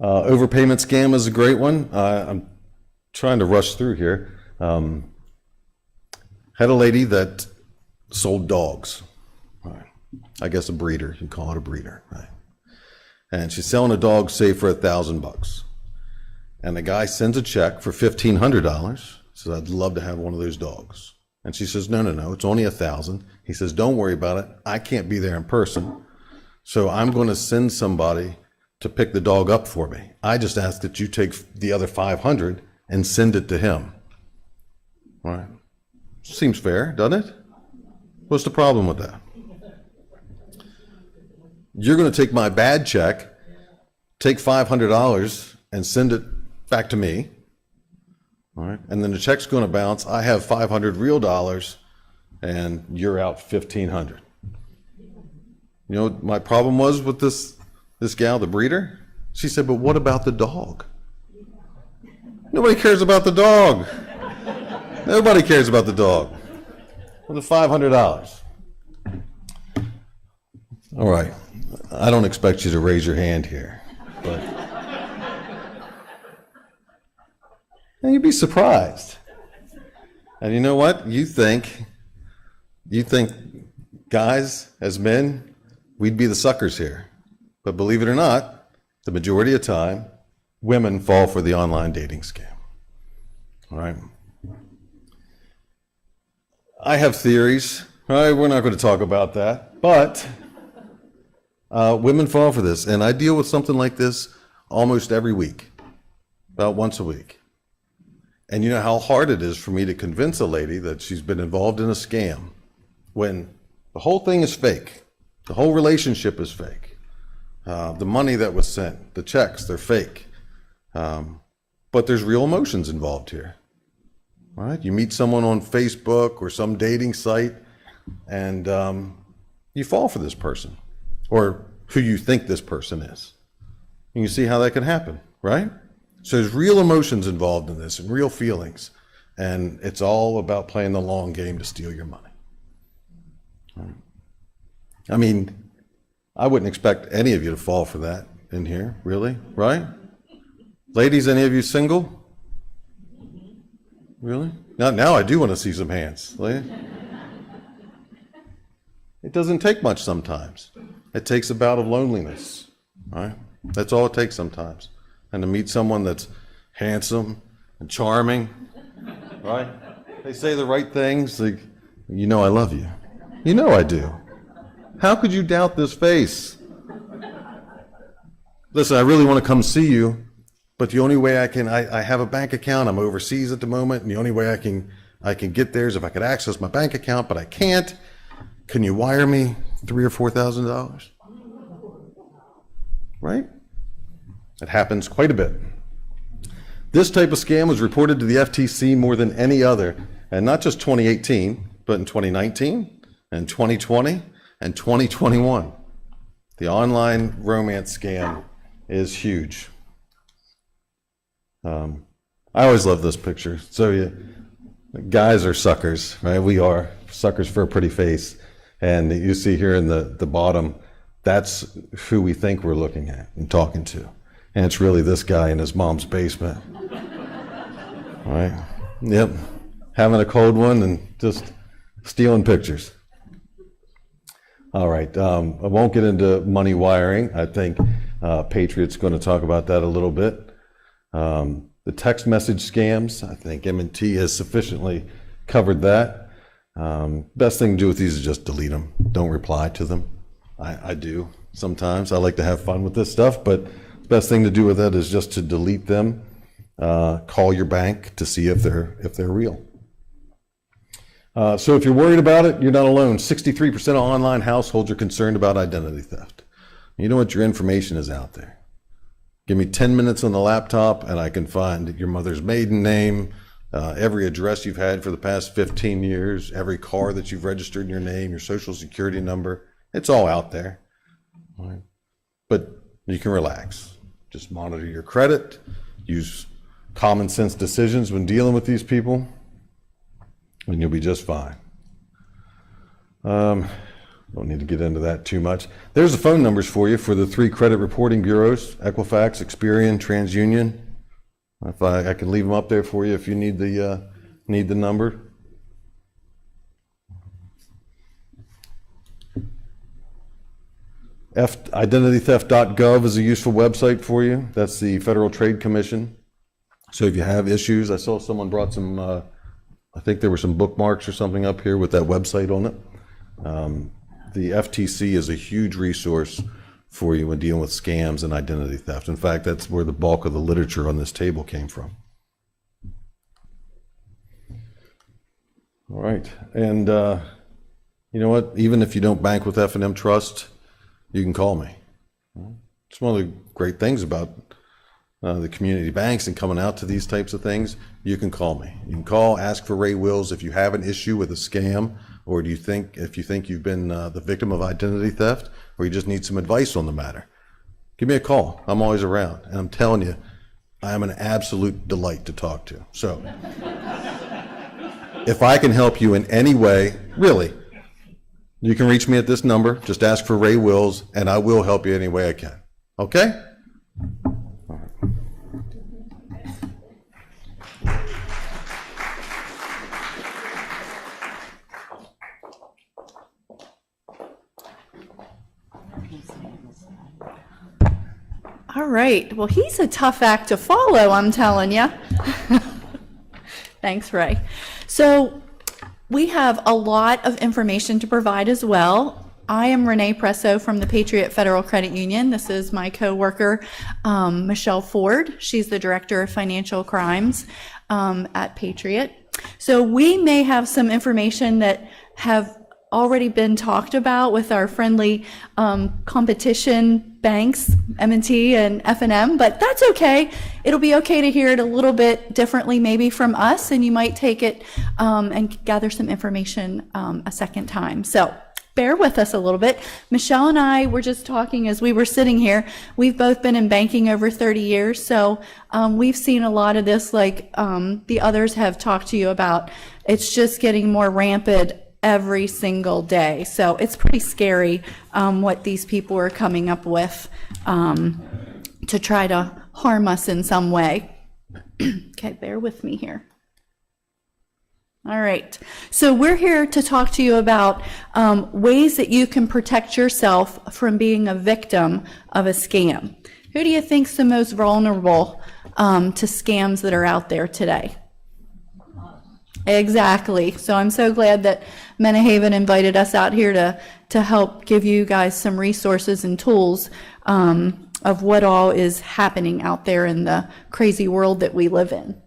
Overpayment scam is a great one. I'm trying to rush through here. Had a lady that sold dogs. Right. I guess a breeder. You call it a breeder, right? And she's selling a dog, say, for $1,000. And the guy sends a check for $1,500. Says, I'd love to have one of those dogs. And she says, no, it's only $1,000. He says, don't worry about it. I can't be there in person. So I'm going to send somebody to pick the dog up for me. I just ask that you take the other $500 and send it to him. All right. Seems fair, doesn't it? What's the problem with that? You're going to take my bad check, take $500 and send it back to me. All right. And then the check's going to bounce. I have 500 real dollars and you're out 1,500. You know what my problem was with this gal, the breeder? She said, but what about the dog? Nobody cares about the dog. Nobody cares about the dog. For the $500. All right. I don't expect you to raise your hand here, but and you'd be surprised. And you know what? You think guys, as men, we'd be the suckers here. But believe it or not, the majority of the time, women fall for the online dating scam. All right. I have theories. All right, we're not going to talk about that. But women fall for this. And I deal with something like this almost every week, about once a week. And you know how hard it is for me to convince a lady that she's been involved in a scam when the whole thing is fake. The whole relationship is fake. The money that was sent, the checks, they're fake. But there's real emotions involved here. All right? You meet someone on Facebook or some dating site, and you fall for this person, or who you think this person is. And you see how that can happen, right? So there's real emotions involved in this and real feelings. And it's all about playing the long game to steal your money. I mean, I wouldn't expect any of you to fall for that in here, really, right? Ladies, any of you single? Really? Now I do want to see some hands. It doesn't take much sometimes. It takes a bout of loneliness, right? That's all it takes sometimes. And to meet someone that's handsome and charming, right? They say the right things, like, you know I love you. You know I do. How could you doubt this face? listen, I really want to come see you, but the only way I have a bank account. I'm overseas at the moment, and the only way I can get there is if I could access my bank account, but I can't. Can you wire me $3,000 or $4,000? Right? It happens quite a bit. This type of scam was reported to the FTC more than any other, and not just 2018, but in 2019 and 2020 and 2021. The online romance scam is huge. I always love this picture. So guys are suckers, right? We are suckers for a pretty face. And you see here in the bottom, that's who we think we're looking at and talking to. And it's really this guy in his mom's basement. All right? Yep. Having a cold one and just stealing pictures. All right. I won't get into money wiring. I think Patriot's going to talk about that a little bit. The text message scams, I think M&T has sufficiently covered that. Best thing to do with these is just delete them. Don't reply to them. I do sometimes. I like to have fun with this stuff, but the best thing to do with that is just to delete them. Call your bank to see if they're real. So if you're worried about it, you're not alone. 63% of online households are concerned about identity theft. You know what? Your information is out there. Give me 10 minutes on the laptop and I can find your mother's maiden name, every address you've had for the past 15 years, every car that you've registered in your name, your social security number. It's all out there. All right. But you can relax. Just monitor your credit. Use common sense decisions when dealing with these people, and you'll be just fine. Don't need to get into that too much. There's the phone numbers for you for the 3 credit reporting bureaus, Equifax, Experian, TransUnion. If I can leave them up there for you if you need the number. Identitytheft.gov is a useful website for you. That's the Federal Trade Commission. So if you have issues, I saw someone brought some, I think there were some bookmarks or something up here with that website on it. The FTC is a huge resource for you when dealing with scams and identity theft. In fact, that's where the bulk of the literature on this table came from. All right, and you know what? Even if you don't bank with F&M Trust, you can call me. It's one of the great things about the community banks and coming out to these types of things. You can call me. You can call, ask for Ray Wills if you have an issue with a scam, or if you think you've been the victim of identity theft, or you just need some advice on the matter. Give me a call. I'm always around, and I'm telling you, I am an absolute delight to talk to. So if I can help you in any way, really, you can reach me at this number. Just ask for Ray Wills, and I will help you any way I can. Okay? All right. Well, he's a tough act to follow, I'm telling you. Thanks, Ray. So we have a lot of information to provide as well. I am Renee Presso from the Patriot Federal Credit Union. This is my coworker, Michelle Ford. She's the Director of Financial Crimes at Patriot. So we may have some information that have already been talked about with our friendly competition banks, M&T and F&M, but that's okay. It'll be okay to hear it a little bit differently maybe from us, and you might take it and gather some information a second time. So bear with us a little bit. Michelle and I were just talking as we were sitting here. We've both been in banking over 30 years, so we've seen a lot of this like the others have talked to you about. It's just getting more rampant every single day. So it's pretty scary what these people are coming up with to try to harm us in some way. Okay, bear with me here. All right, so we're here to talk to you about ways that you can protect yourself from being a victim of a scam. Who do you think's the most vulnerable to scams that are out there today? Exactly. So I'm so glad that Menno invited us out here to help give you guys some resources and tools of what all is happening out there in the crazy world that we live in.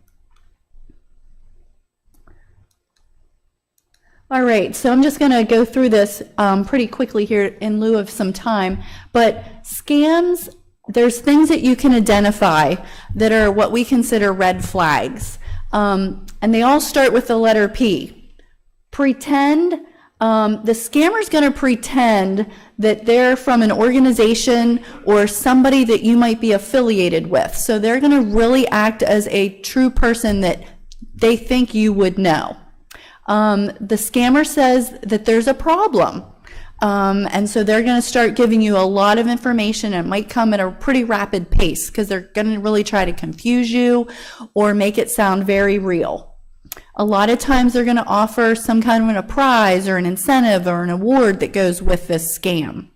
All right, so I'm just going to go through this pretty quickly here in lieu of some time. But scams, there's things that you can identify that are what we consider red flags. And they all start with the letter P. Pretend, the scammer's going to pretend that they're from an organization or somebody that you might be affiliated with. So they're going to really act as a true person that they think you would know. The scammer says that there's a problem. And so they're going to start giving you a lot of information. It might come at a pretty rapid pace because they're going to really try to confuse you or make it sound very real. A lot of times they're going to offer some kind of a prize or an incentive or an award that goes with this scam.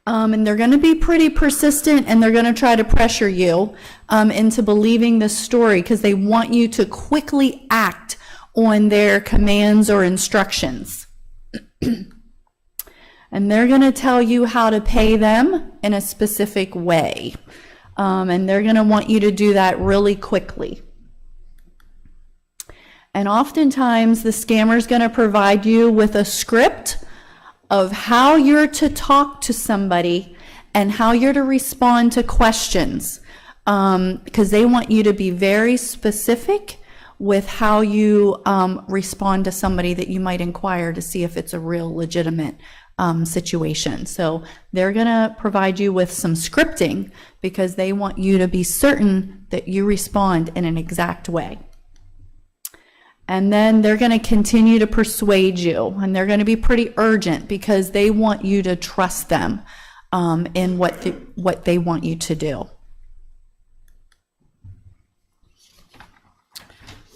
And they're going to be pretty persistent, and they're going to try to pressure you into believing this story because they want you to quickly act on their commands or instructions. And they're going to tell you how to pay them in a specific way. And they're going to want you to do that really quickly. And oftentimes the scammer's going to provide you with a script of how you're to talk to somebody and how you're to respond to questions. Because they want you to be very specific with how you respond to somebody that you might inquire to see if it's a real legitimate situation. So they're going to provide you with some scripting because they want you to be certain that you respond in an exact way. And then they're going to continue to persuade you, and they're going to be pretty urgent because they want you to trust them in what they want you to do.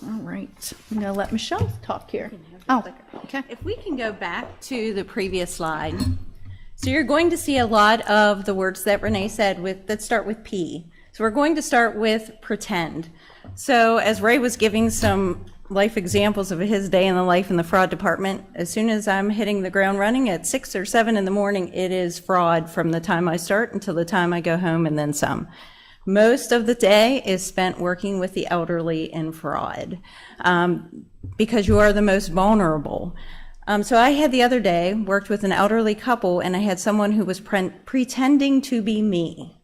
All right, I'm going to let Michelle talk here. Oh, okay. If we can go back to the previous slide. So you're going to see a lot of the words that Renee said that start with P. So we're going to start with pretend. So as Ray was giving some life examples of his day in the life in the fraud department, as soon as I'm hitting the ground running at 6 or 7 in the morning, it is fraud from the time I start until the time I go home and then some. Most of the day is spent working with the elderly in fraud because you are the most vulnerable. So I had the other day worked with an elderly couple, and I had someone who was pretending to be me.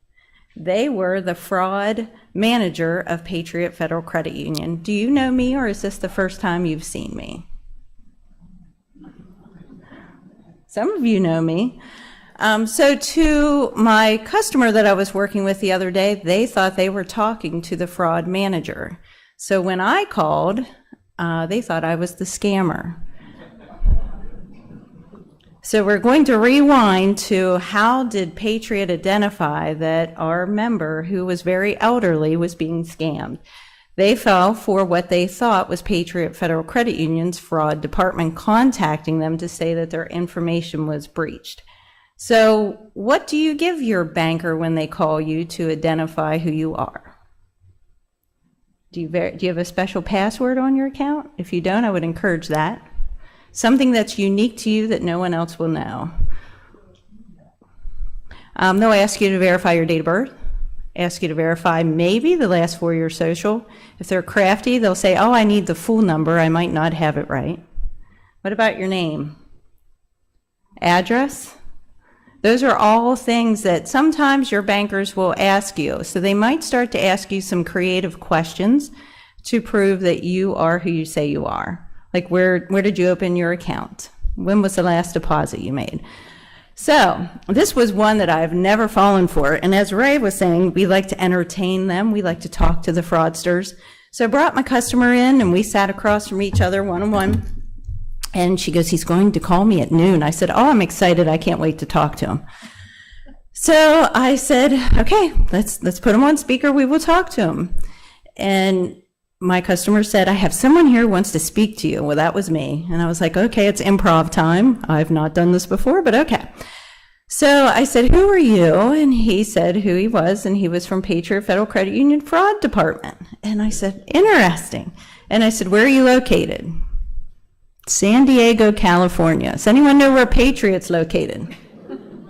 They were the fraud manager of Patriot Federal Credit Union. Do you know me, or is this the first time you've seen me? Some of you know me. So to my customer that I was working with the other day, they thought they were talking to the fraud manager. So when I called, they thought I was the scammer. So we're going to rewind to how did Patriot identify that our member, who was very elderly, was being scammed. They fell for what they thought was Patriot Federal Credit Union's fraud department contacting them to say that their information was breached. So what do you give your banker when they call you to identify who you are? Do you have a special password on your account? If you don't, I would encourage that. Something that's unique to you that no one else will know. They'll ask you to verify your date of birth, ask you to verify maybe the last 4 of your social. If they're crafty, they'll say, oh, I need the full number. I might not have it right. What about your name? Address? Those are all things that sometimes your bankers will ask you. So they might start to ask you some creative questions to prove that you are who you say you are. Like where did you open your account? When was the last deposit you made? So this was one that I've never fallen for. And as Ray was saying, we like to entertain them. We like to talk to the fraudsters. So I brought my customer in, and we sat across from each other one-on-one. And she goes, he's going to call me at noon. I said, oh, I'm excited. I can't wait to talk to him. So I said, okay, let's put him on speaker. We will talk to him. And my customer said, I have someone here who wants to speak to you. Well, that was me. And I was like, okay, it's improv time. I've not done this before, but okay. So I said, who are you? And he said who he was, and he was from Patriot Federal Credit Union Fraud Department. And I said, interesting. And I said, where are you located? San Diego, California. Does anyone know where Patriot's located?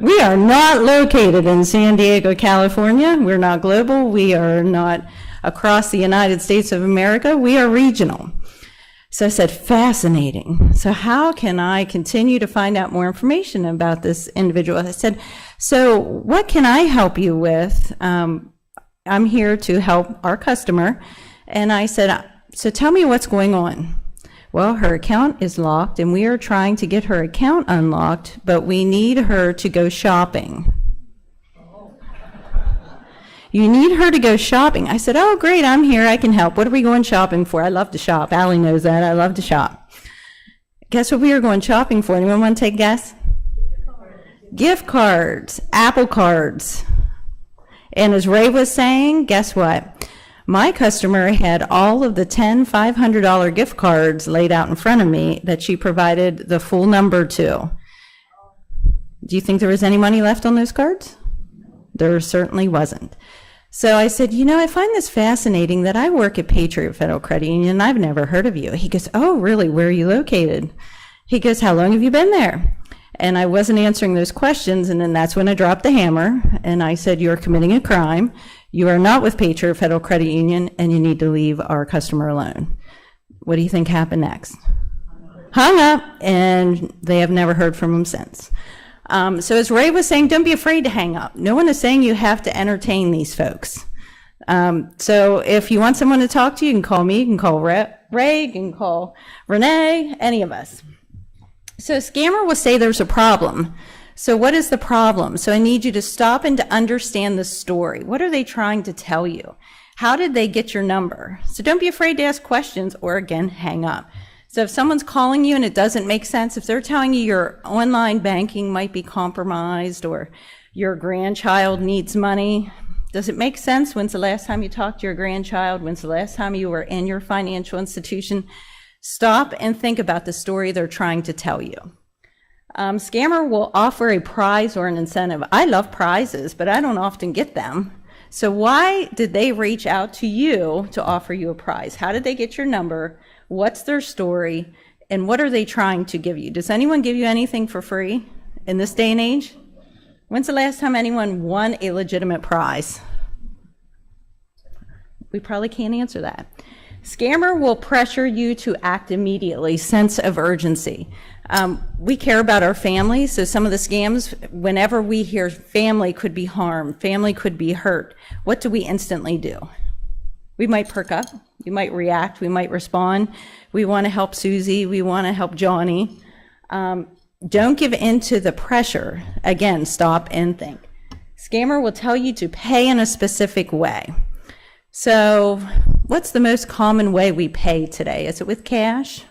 We are not located in San Diego, California. We're not global. We are not across the United States of America. We are regional. So I said, fascinating. So how can I continue to find out more information about this individual? I said, so what can I help you with? I'm here to help our customer. And I said, so tell me what's going on. Well, her account is locked and we are trying to get her account unlocked, but we need her to go shopping. You need her to go shopping. I said, oh, great, I'm here, I can help. What are we going shopping for? I love to shop. Allie knows that. I love to shop. Guess what we are going shopping for? Anyone want to take a guess? Gift cards, Apple cards. And as Ray was saying, guess what? My customer had all of the $10, $500 gift cards laid out in front of me that she provided the full number to. Do you think there was any money left on those cards? There certainly wasn't. So I said, you know, I find this fascinating that I work at Patriot Federal Credit Union and I've never heard of you. He goes, oh, really? Where are you located? He goes, how long have you been there? And I wasn't answering those questions, and then that's when I dropped the hammer, and I said, you're committing a crime. You are not with Patriot Federal Credit Union, and you need to leave our customer alone. What do you think happened next? Hung up, and they have never heard from him since. So as Ray was saying, don't be afraid to hang up. No one is saying you have to entertain these folks. So if you want someone to talk to, you can call me, you can call Ray, you can call Renee, any of us. So a scammer will say there's a problem. So what is the problem? So I need you to stop and to understand the story. What are they trying to tell you? How did they get your number? So don't be afraid to ask questions or, again, hang up. So if someone's calling you and it doesn't make sense, if they're telling you your online banking might be compromised or your grandchild needs money, does it make sense? When's the last time you talked to your grandchild? When's the last time you were in your financial institution? Stop and think about the story they're trying to tell you. Scammer will offer a prize or an incentive. I love prizes, but I don't often get them. So why did they reach out to you to offer you a prize? How did they get your number? What's their story? And what are they trying to give you? Does anyone give you anything for free in this day and age? When's the last time anyone won a legitimate prize? We probably can't answer that. Scammer will pressure you to act immediately, sense of urgency. We care about our families, so some of the scams, whenever we hear family could be harmed, family could be hurt, what do we instantly do? We might perk up, we might react, we might respond. We want to help Susie, we want to help Johnny. Don't give in to the pressure. Again, stop and think. Scammer will tell you to pay in a specific way. So what's the most common way we pay today? Is it with cash?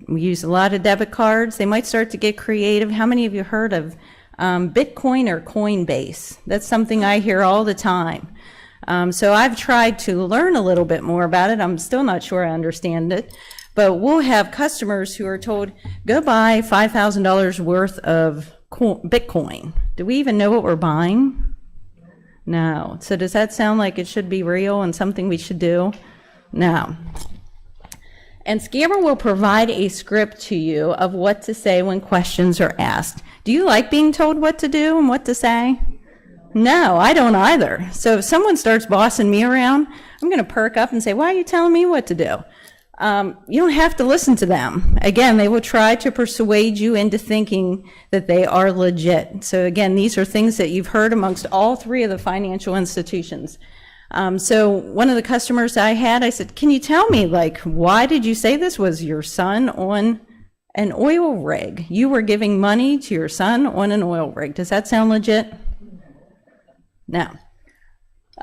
We use a lot of debit cards. They might start to get creative. How many of you heard of Bitcoin or Coinbase? That's something I hear all the time. So I've tried to learn a little bit more about it. I'm still not sure I understand it. But we'll have customers who are told, go buy $5,000 worth of Bitcoin. Do we even know what we're buying? No. So does that sound like it should be real and something we should do? No. And scammer will provide a script to you of what to say when questions are asked. Do you like being told what to do and what to say? No, I don't either. So if someone starts bossing me around, I'm going to perk up and say, why are you telling me what to do? You don't have to listen to them. Again, they will try to persuade you into thinking that they are legit. So again, these are things that you've heard amongst all three of the financial institutions. So one of the customers I had, I said, can you tell me, like, why did you say this? Was your son on an oil rig? You were giving money to your son on an oil rig. Does that sound legit? No.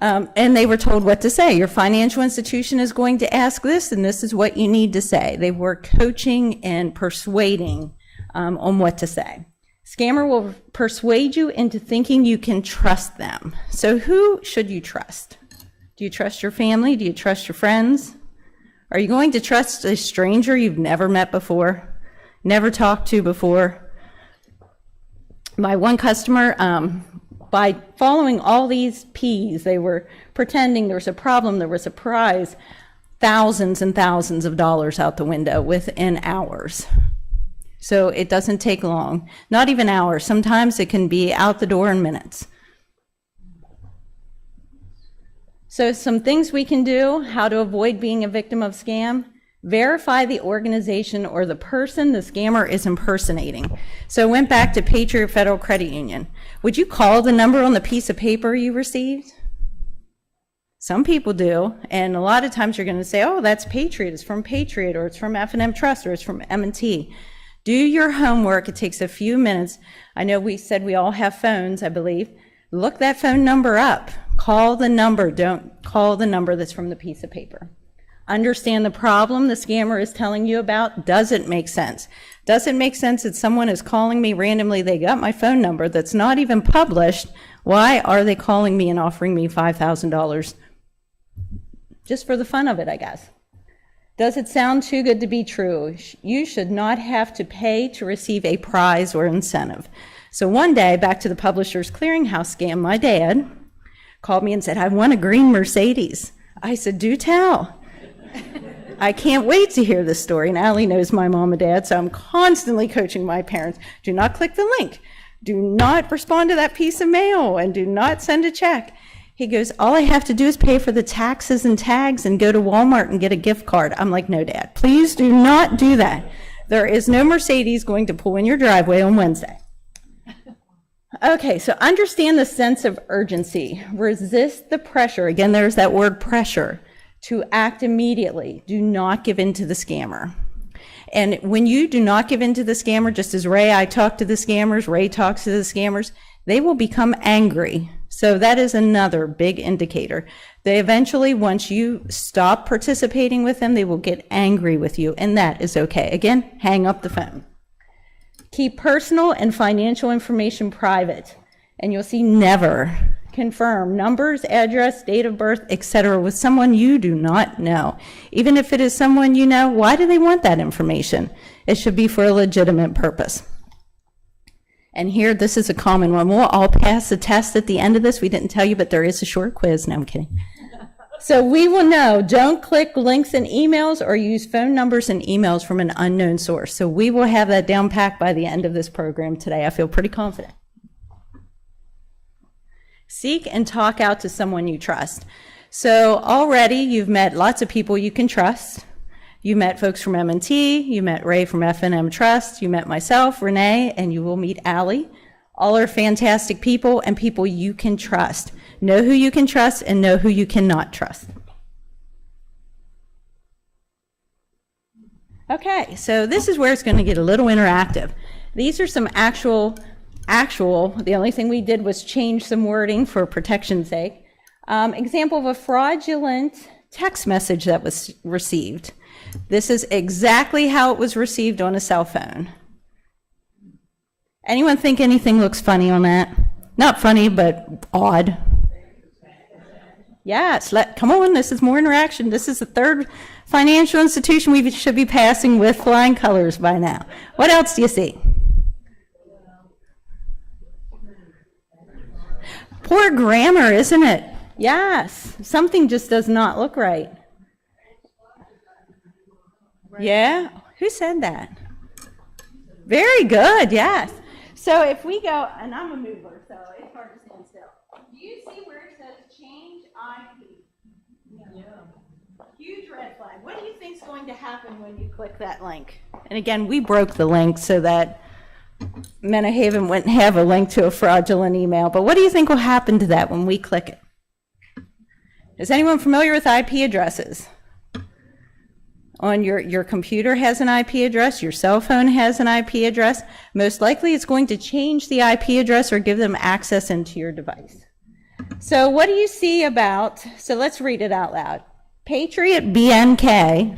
And they were told what to say. Your financial institution is going to ask this, and this is what you need to say. They were coaching and persuading on what to say. Scammer will persuade you into thinking you can trust them. So who should you trust? Do you trust your family? Do you trust your friends? Are you going to trust a stranger you've never met before, never talked to before? My one customer, by following all these P's, they were pretending there was a problem, there was a prize, thousands and thousands of dollars out the window within hours. So it doesn't take long, not even hours. Sometimes it can be out the door in minutes. So some things we can do, how to avoid being a victim of scam. Verify the organization or the person the scammer is impersonating. So I went back to Patriot Federal Credit Union. Would you call the number on the piece of paper you received? Some people do, and a lot of times you're going to say, oh, that's Patriot, it's from Patriot, or it's from F&M Trust, or it's from M&T. Do your homework. It takes a few minutes. I know we said we all have phones, I believe. Look that phone number up. Call the number. Don't call the number that's from the piece of paper. Understand the problem the scammer is telling you about. Does it make sense? Does it make sense that someone is calling me randomly? They got my phone number that's not even published. Why are they calling me and offering me $5,000? Just for the fun of it, I guess. Does it sound too good to be true? You should not have to pay to receive a prize or incentive. So one day, back to the Publishers Clearinghouse scam, my dad called me and said, I won a green Mercedes. I said, do tell. I can't wait to hear this story. And Allie knows my mom and dad, so I'm constantly coaching my parents. Do not click the link. Do not respond to that piece of mail, and do not send a check. He goes, all I have to do is pay for the taxes and tags and go to Walmart and get a gift card. I'm like, no, Dad, please do not do that. There is no Mercedes going to pull in your driveway on Wednesday. Okay, so understand the sense of urgency. Resist the pressure. Again, there's that word pressure. To act immediately. Do not give in to the scammer. And when you do not give in to the scammer, just as I talk to the scammers, Ray talks to the scammers, they will become angry. So that is another big indicator. They eventually, once you stop participating with them, they will get angry with you, and that is okay. Again, hang up the phone. Keep personal and financial information private, and you'll see never confirm numbers, address, date of birth, etc. with someone you do not know. Even if it is someone you know, why do they want that information? It should be for a legitimate purpose. And here, this is a common one. We'll all pass the test at the end of this. We didn't tell you, but there is a short quiz. No, I'm kidding. So we will know, don't click links in emails or use phone numbers and emails from an unknown source. So we will have that down packed by the end of this program today. I feel pretty confident. Seek and talk out to someone you trust. So already you've met lots of people you can trust. You met folks from M&T, you met Ray from F&M Trust, you met myself, Renee, and you will meet Allie. All are fantastic people and people you can trust. Know who you can trust and know who you cannot trust. Okay, so this is where it's going to get a little interactive. These are some actual, the only thing we did was change some wording for protection's sake. Example of a fraudulent text message that was received. This is exactly how it was received on a cell phone. Anyone think anything looks funny on that? Not funny, but odd. Yes, come on, this is more interaction. This is the third financial institution we should be passing with flying colors by now. What else do you see? Poor grammar, isn't it? Yes, something just does not look right. Yeah, who said that? Very good, yes. So if we go, and I'm a mover, so it's hard to stand still. Do you see where it says change IP? Yeah. Huge red flag. What do you think is going to happen when you click that link? And again, we broke the link so that Menno wouldn't have a link to a fraudulent email. But what do you think will happen to that when we click it? Is anyone familiar with IP addresses? On your computer has an IP address, your cell phone has an IP address. Most likely it's going to change the IP address or give them access into your device. So what do you see about, so let's read it out loud. Patriot BNK,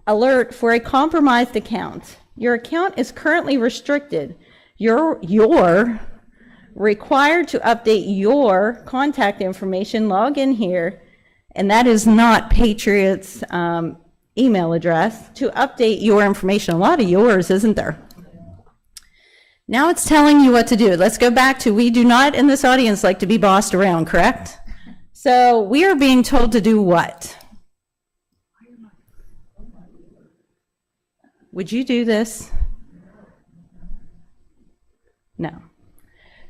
alert for a compromised account. Your account is currently restricted. You're required to update your contact information, log in here, and that is not Patriot's email address, to update your information. A lot of yours, isn't there? Now it's telling you what to do. Let's go back to, we do not in this audience like to be bossed around, correct? So we are being told to do what? Would you do this? No.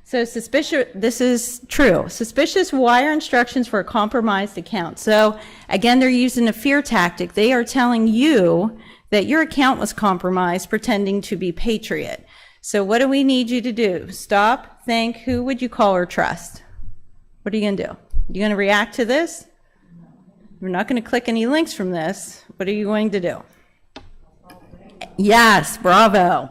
So suspicious, this is true. Suspicious wire instructions for a compromised account. So again, they're using a fear tactic. They are telling you that your account was compromised, pretending to be Patriot. So what do we need you to do? Stop, think, who would you call or trust? What are you going to do? You're going to react to this? You're not going to click any links from this. What are you going to do? Yes, bravo.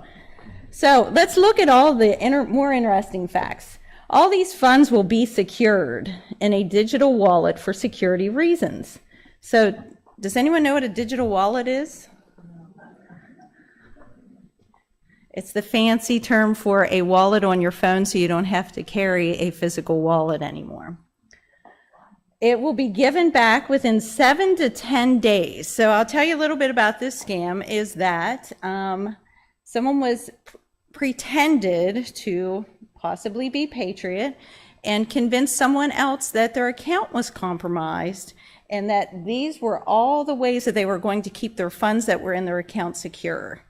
So let's look at all the more interesting facts. All these funds will be secured in a digital wallet for security reasons. So does anyone know what a digital wallet is? It's the fancy term for a wallet on your phone so you don't have to carry a physical wallet anymore. It will be given back within 7 to 10 days. So I'll tell you a little bit about this scam is that someone was pretended to possibly be Patriot and convinced someone else that their account was compromised and that these were all the ways that they were going to keep their funds that were in their account secure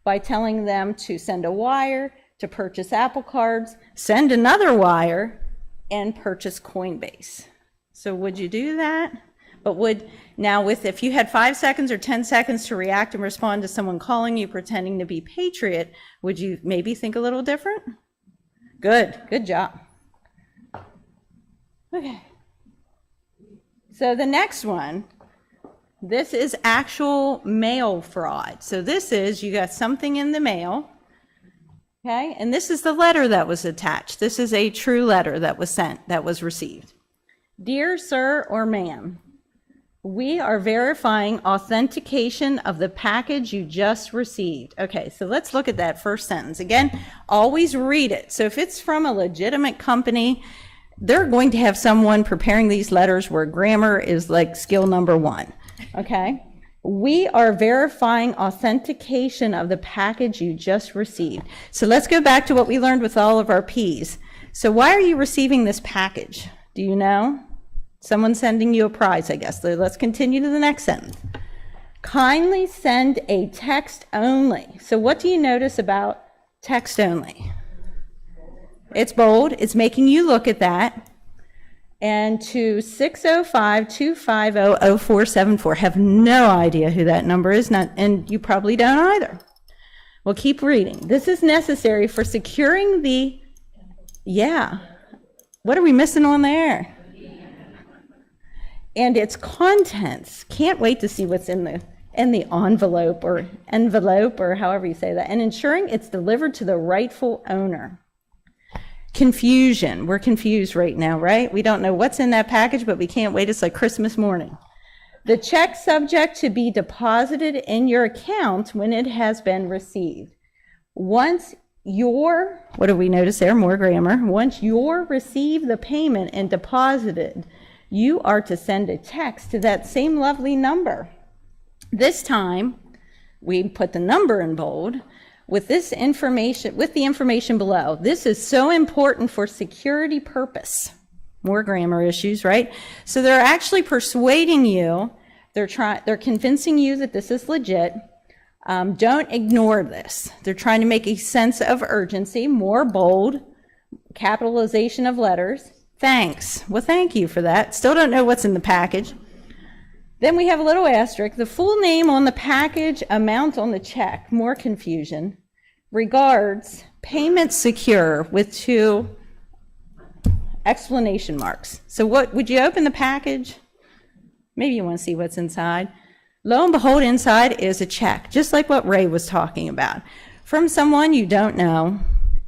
by telling them to send a wire, to purchase Apple cards, send another wire, and purchase Coinbase. So would you do that? But if you had 5 seconds or 10 seconds to react and respond to someone calling you pretending to be Patriot, would you maybe think a little different? Good job. Okay. So the next one, this is actual mail fraud. So this is, you got something in the mail, okay? And this is the letter that was attached. This is a true letter that was sent, that was received. Dear sir or ma'am, we are verifying authentication of the package you just received. Okay, so let's look at that first sentence. Again, always read it. So if it's from a legitimate company, they're going to have someone preparing these letters where grammar is like skill number 1. Okay? We are verifying authentication of the package you just received. So let's go back to what we learned with all of our P's. So why are you receiving this package? Do you know? Someone's sending you a prize, I guess. So let's continue to the next sentence. Kindly send a text only. So what do you notice about text only? It's bold. It's making you look at that. And to 605-250-0474. Have no idea who that number is, and you probably don't either. Well, keep reading. This is necessary for securing the, what are we missing on there? And its contents. Can't wait to see what's in the envelope or however you say that, and ensuring it's delivered to the rightful owner. Confusion. We're confused right now, right? We don't know what's in that package, but we can't wait. It's like Christmas morning. The check subject to be deposited in your account when it has been received. Once what do we notice there? More grammar. Once you're received the payment and deposited, you are to send a text to that same lovely number. This time, we put the number in bold with the information below. This is so important for security purpose. More grammar issues, right? So they're actually persuading you, they're convincing you that this is legit. Don't ignore this. They're trying to make a sense of urgency, more bold, capitalization of letters. Thanks. Well, thank you for that. Still don't know what's in the package. Then we have a little asterisk. The full name on the package, amount on the check. More confusion. Regards, payment secure with 2 exclamation marks. So what would you open the package? Maybe you want to see what's inside. Lo and behold, inside is a check, just like what Ray was talking about, from someone you don't know.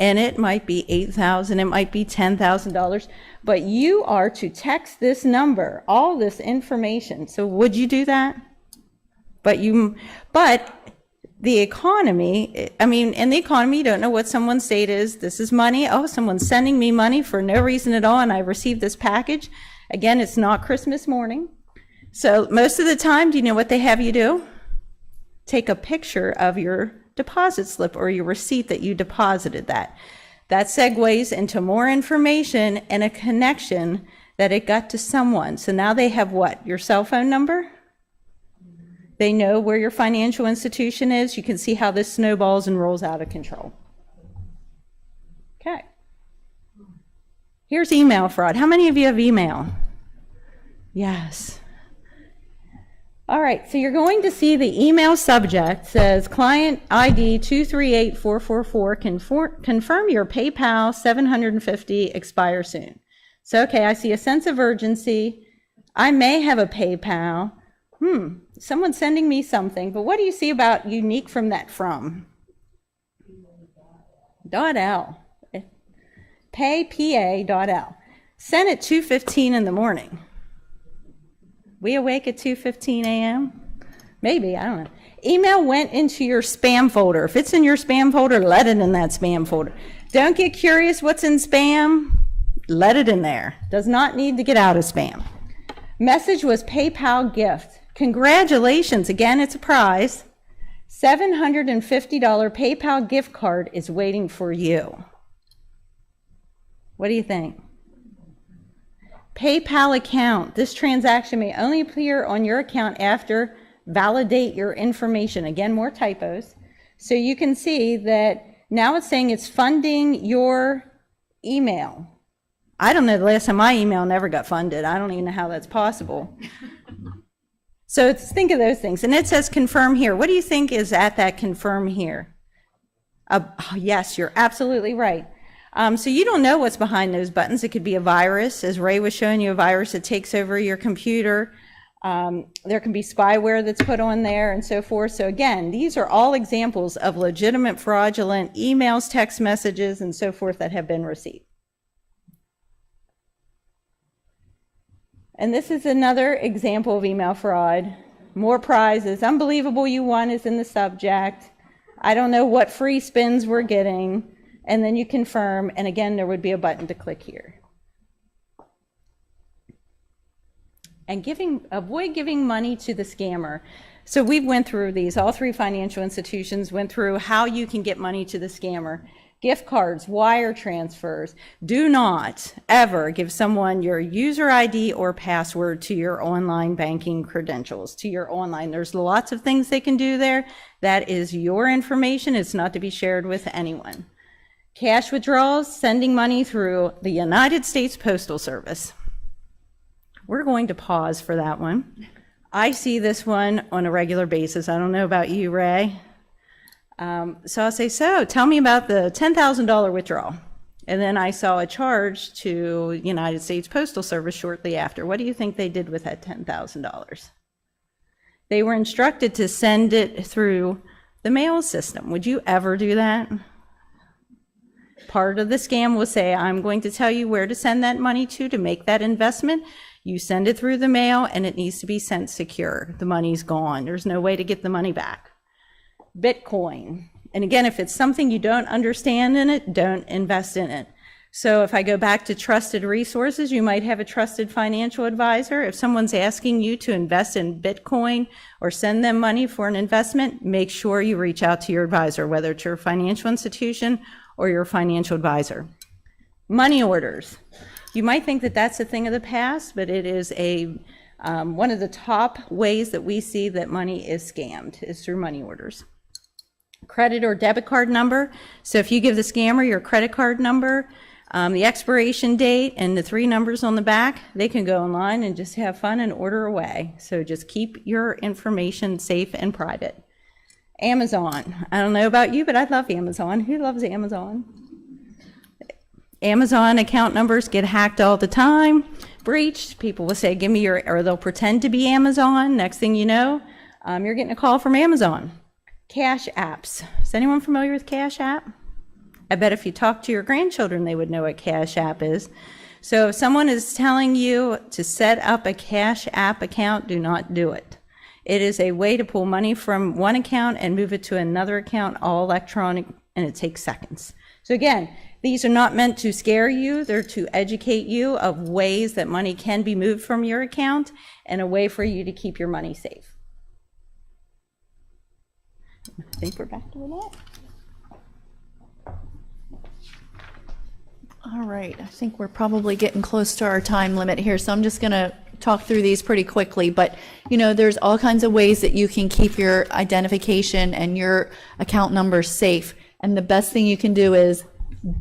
And it might be $8,000, it might be $10,000, but you are to text this number, all this information. So would you do that? But the economy, in the economy, you don't know what someone's state is. This is money. Oh, someone's sending me money for no reason at all, and I received this package. Again, it's not Christmas morning. So most of the time, do you know what they have you do? Take a picture of your deposit slip or your receipt that you deposited that. That segues into more information and a connection that it got to someone. So now they have what? Your cell phone number? They know where your financial institution is. You can see how this snowballs and rolls out of control. Okay. Here's email fraud. How many of you have email? Yes. All right, so you're going to see the email subject says client ID 238444, confirm your PayPal 750 expire soon. So, okay, I see a sense of urgency. I may have a PayPal. Someone's sending me something, but what do you see about unique from that from? .l. Paypa.l. Sent at 2:15 in the morning. We awake at 2:15 a.m.? Maybe, I don't know. Email went into your spam folder. If it's in your spam folder, let it in that spam folder. Don't get curious what's in spam. Let it in there. Does not need to get out of spam. Message was PayPal gift. Congratulations. Again, it's a prize. $750 PayPal gift card is waiting for you. What do you think? PayPal account. This transaction may only appear on your account after validate your information. Again, more typos. So you can see that now it's saying it's funding your email. I don't know the last time my email never got funded. I don't even know how that's possible. So think of those things. And it says confirm here. What do you think is at that confirm here? Yes, you're absolutely right. So you don't know what's behind those buttons. It could be a virus, as Ray was showing you, a virus that takes over your computer. There can be spyware that's put on there and so forth. So again, these are all examples of legitimate fraudulent emails, text messages, and so forth that have been received. And this is another example of email fraud. More prizes. Unbelievable you won is in the subject. I don't know what free spins we're getting. And then you confirm, and again, there would be a button to click here. And avoid giving money to the scammer. So we went through these, all three financial institutions went through how you can get money to the scammer. Gift cards, wire transfers. Do not ever give someone your user ID or password to your online banking credentials, to your online. There's lots of things they can do there. That is your information. It's not to be shared with anyone. Cash withdrawals, sending money through the United States Postal Service. We're going to pause for that one. I see this one on a regular basis. I don't know about you, Ray. So I'll say, so tell me about the $10,000 withdrawal. And then I saw a charge to United States Postal Service shortly after. What do you think they did with that $10,000? They were instructed to send it through the mail system. Would you ever do that? Part of the scam will say, I'm going to tell you where to send that money to make that investment. You send it through the mail and it needs to be sent secure. The money's gone. There's no way to get the money back. Bitcoin. And again, if it's something you don't understand in it, don't invest in it. So if I go back to trusted resources, you might have a trusted financial advisor. If someone's asking you to invest in Bitcoin or send them money for an investment, make sure you reach out to your advisor, whether it's your financial institution or your financial advisor. Money orders. You might think that that's a thing of the past, but it is one of the top ways that we see that money is scammed is through money orders. Credit or debit card number. So if you give the scammer your credit card number, the expiration date, and the 3 numbers on the back, they can go online and just have fun and order away. So just keep your information safe and private. Amazon. I don't know about you, but I love Amazon. Who loves Amazon? Amazon account numbers get hacked all the time, breached. People will say, give me your, or they'll pretend to be Amazon. Next thing you know, you're getting a call from Amazon. Cash apps. Is anyone familiar with Cash App? I bet if you talk to your grandchildren, they would know what Cash App is. So if someone is telling you to set up a Cash App account, do not do it. It is a way to pull money from one account and move it to another account, all electronic, and it takes seconds. So again, these are not meant to scare you. They're to educate you of ways that money can be moved from your account and a way for you to keep your money safe. I think we're back to that. All right, I think we're probably getting close to our time limit here, so I'm just going to talk through these pretty quickly. But, you know, there's all kinds of ways that you can keep your identification and your account numbers safe. And the best thing you can do is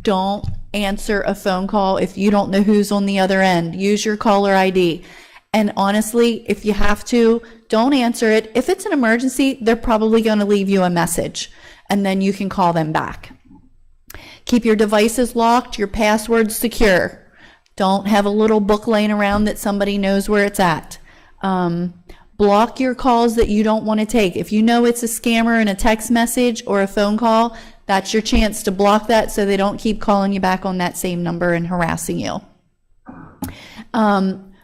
Don't answer a phone call if you don't know who's on the other end. Use your caller ID. And honestly, if you have to, don't answer it. If it's an emergency, they're probably going to leave you a message, and then you can call them back. Keep your devices locked, your passwords secure. Don't have a little book laying around that somebody knows where it's at. Block your calls that you don't want to take. If you know it's a scammer in a text message or a phone call, that's your chance to block that so they don't keep calling you back on that same number and harassing you.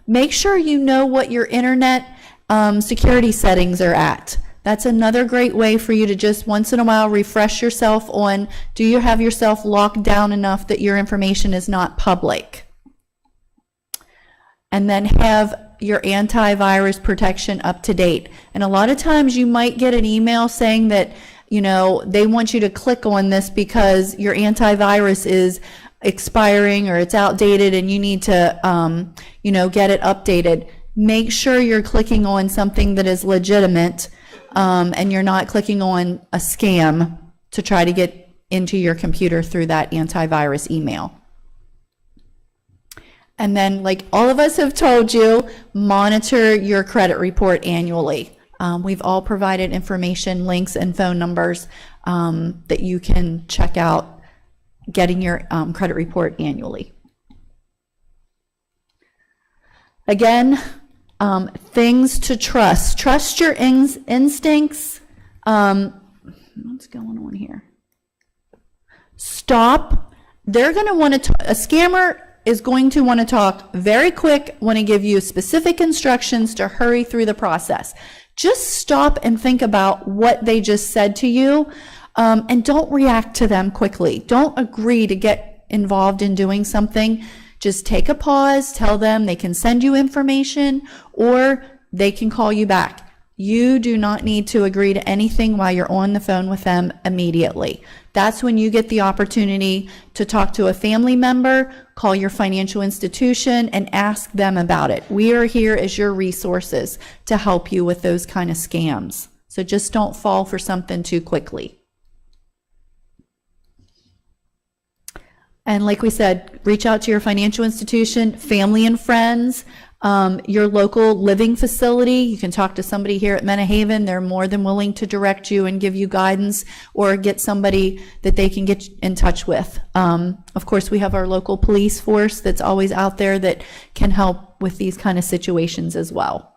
Make sure you know what your internet security settings are at. That's another great way for you to just once in a while refresh yourself on, do you have yourself locked down enough that your information is not public? And then have your antivirus protection up to date. And a lot of times you might get an email saying that, you know, they want you to click on this because your antivirus is expiring or it's outdated and you need to, you know, get it updated. Make sure you're clicking on something that is legitimate, and you're not clicking on a scam to try to get into your computer through that antivirus email. And then, like all of us have told you, monitor your credit report annually. We've all provided information, links, and phone numbers that you can check out getting your credit report annually. Again, things to trust. Trust your instincts. What's going on here? Stop. They're going to want to, a scammer is going to want to talk very quick, want to give you specific instructions to hurry through the process. Just stop and think about what they just said to you, and don't react to them quickly. Don't agree to get involved in doing something. Just take a pause, tell them they can send you information or they can call you back. You do not need to agree to anything while you're on the phone with them immediately. That's when you get the opportunity to talk to a family member, call your financial institution, and ask them about it. We are here as your resources to help you with those kind of scams. So just don't fall for something too quickly. And like we said, reach out to your financial institution, family and friends, your local living facility. You can talk to somebody here at Menno Haven. They're more than willing to direct you and give you guidance, or get somebody that they can get in touch with. Of course, we have our local police force that's always out there that can help with these kind of situations as well.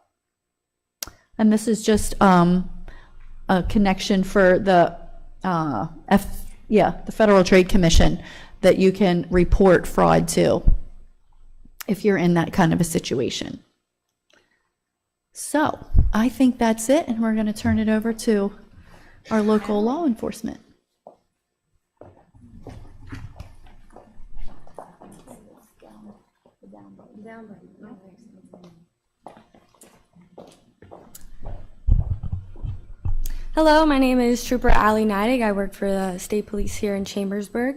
And this is just a connection for the the Federal Trade Commission that you can report fraud to if you're in that kind of a situation. So I think that's it, and we're going to turn it over to our local law enforcement. Hello, my name is Trooper Allie Neidig. I work for the state police here in Chambersburg.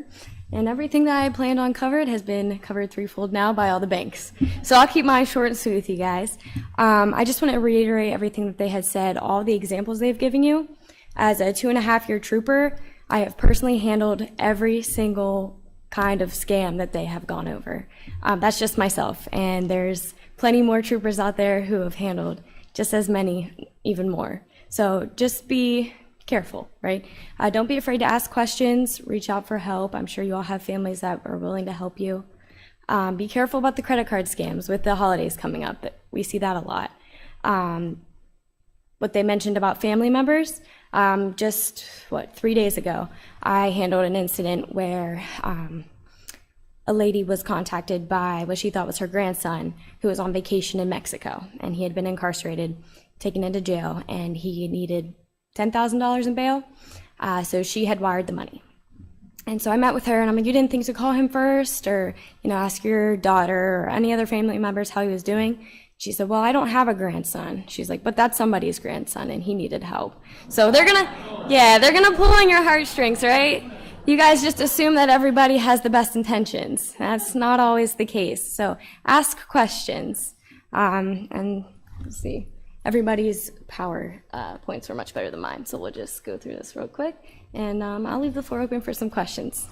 And everything that I planned on covered has been covered threefold now by all the banks. So I'll keep mine short and sweet with you guys. I just want to reiterate everything that they had said, all the examples they've given you. As a 2.5-year trooper, I have personally handled every single kind of scam that they have gone over. That's just myself. And there's plenty more troopers out there who have handled just as many, even more. So just be careful, right? Don't be afraid to ask questions, reach out for help. I'm sure you all have families that are willing to help you. Be careful about the credit card scams with the holidays coming up. We see that a lot. What they mentioned about family members, just 3 days ago, I handled an incident where a lady was contacted by what she thought was her grandson, who was on vacation in Mexico, and he had been incarcerated, taken into jail, and he needed $10,000 in bail, so she had wired the money. And so I met with her, and I'm like, you didn't think to call him first, or ask your daughter or any other family members how he was doing? She said, well, I don't have a grandson. She's like, but that's somebody's grandson, and he needed help. So they're gonna pull on your heartstrings, right? You guys just assume that everybody has the best intentions. That's not always the case. So ask questions, and let's see. Everybody's power points were much better than mine, so we'll just go through this real quick, and I'll leave the floor open for some questions.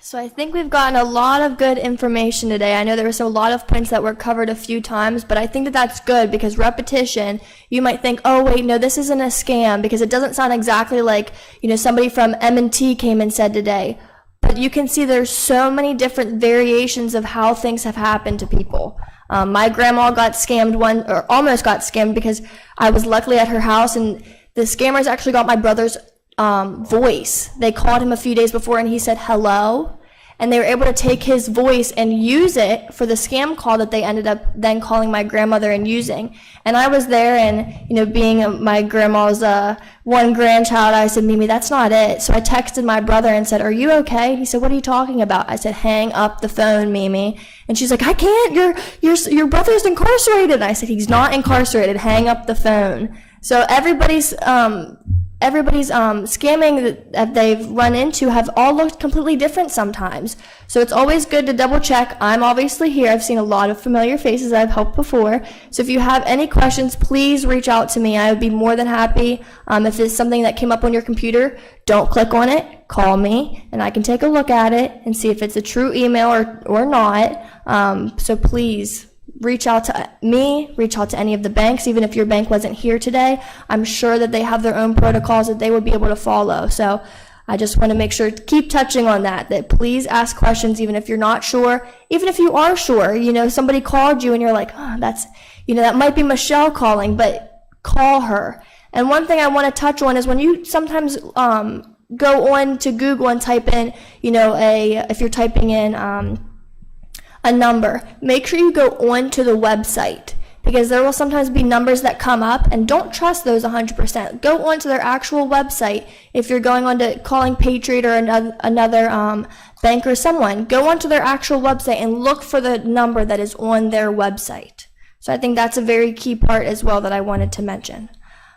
So I think we've gotten a lot of good information today. I know there was a lot of points that were covered a few times, but I think that that's good because repetition, you might think, oh wait, no, this isn't a scam because it doesn't sound exactly like, somebody from M&T came and said today. But you can see there's so many different variations of how things have happened to people. My grandma got scammed or almost got scammed because I was luckily at her house and the scammers actually got my brother's voice. They called him a few days before and he said hello, and they were able to take his voice and use it for the scam call that they ended up then calling my grandmother and using. And I was there, and being my grandma's one grandchild, I said, Mimi, that's not it. So I texted my brother and said, are you okay? He said, what are you talking about? I said, hang up the phone, Mimi. And she's like, I can't, your brother's incarcerated. And I said, he's not incarcerated, hang up the phone. So everybody's scamming that they've run into have all looked completely different sometimes. So it's always good to double check. I'm obviously here. I've seen a lot of familiar faces I've helped before. So if you have any questions, please reach out to me. I would be more than happy. If it's something that came up on your computer, don't click on it. Call me, and I can take a look at it and see if it's a true email or not. So please reach out to me, reach out to any of the banks. Even if your bank wasn't here today, I'm sure that they have their own protocols that they would be able to follow. So I just want to make sure to keep touching on that please ask questions even if you're not sure. Even if you are sure, somebody called you and you're like, oh, that's, that might be Michelle calling, but call her. And one thing I want to touch on is when you sometimes go on to Google and type in, if you're typing in a number, make sure you go on to the website because there will sometimes be numbers that come up, and don't trust those 100%. Go on to their actual website. If you're going on to calling Patriot or another bank or someone, go on to their actual website and look for the number that is on their website. So I think that's a very key part as well that I wanted to mention.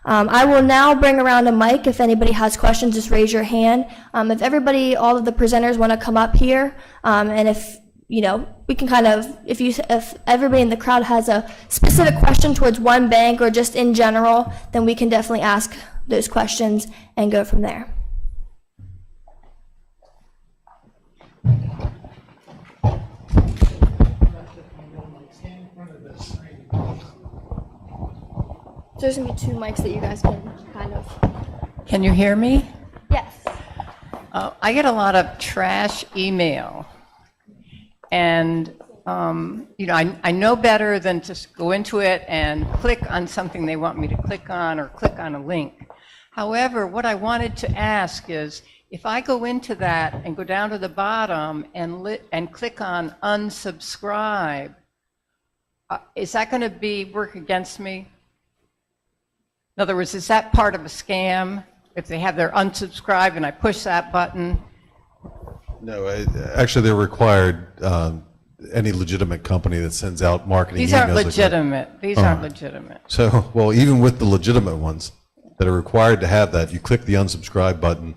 I will now bring around a mic. If anybody has questions, just raise your hand. If all of the presenters want to come up here, and if we can if everybody in the crowd has a specific question towards one bank or just in general, then we can definitely ask those questions and go from there. So there's going to be two mics that you guys can Can you hear me? Yes. I get a lot of trash email. And, I know better than to go into it and click on something they want me to click on or click on a link. However, what I wanted to ask is, if I go into that and go down to the bottom and click on unsubscribe, is that going to work against me? In other words, is that part of a scam? If they have their unsubscribe and I push that button? No, actually, they're required, any legitimate company that sends out marketing emails. These aren't legitimate. These aren't legitimate. So, well, even with the legitimate ones that are required to have that, you click the unsubscribe button,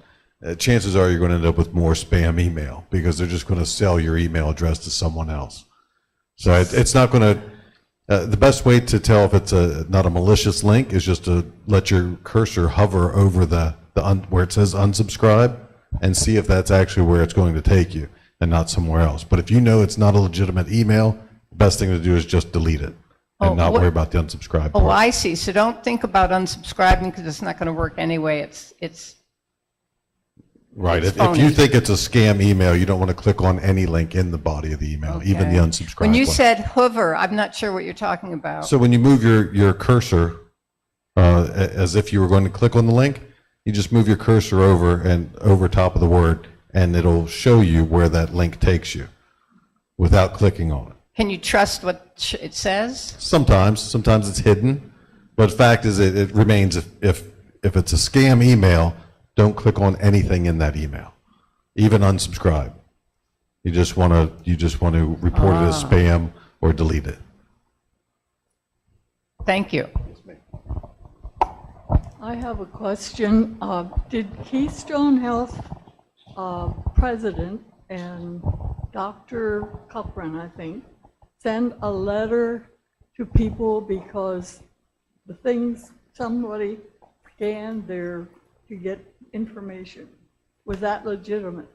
chances are you're going to end up with more spam email because they're just going to sell your email address to someone else. So it's not going to, the best way to tell if it's not a malicious link is just to let your cursor hover over where it says unsubscribe and see if that's actually where it's going to take you and not somewhere else. But if you know it's not a legitimate email, the best thing to do is just delete it and not worry about the unsubscribe Oh, part. I see. So don't think about unsubscribing because it's not going to work anyway. It's Right. If phony. you think it's a scam email, you don't want to click on any link in the body of the email, even the okay. unsubscribe When you button. said hover, I'm not sure what you're talking about. So when you move your cursor, as if you were going to click on the link, you just move your cursor over top of the word, and it'll show you where that link takes you without clicking on it. Can you trust what it says? Sometimes it's hidden, but the fact is it remains if it's a scam email, don't click on anything in that email, even unsubscribe. You just want to report it as spam or delete it. Thank you. I have a question. Did Keystone Health president and Dr. Cochran, I think, send a letter to people because the things somebody scanned there to get information? Was that legitimate?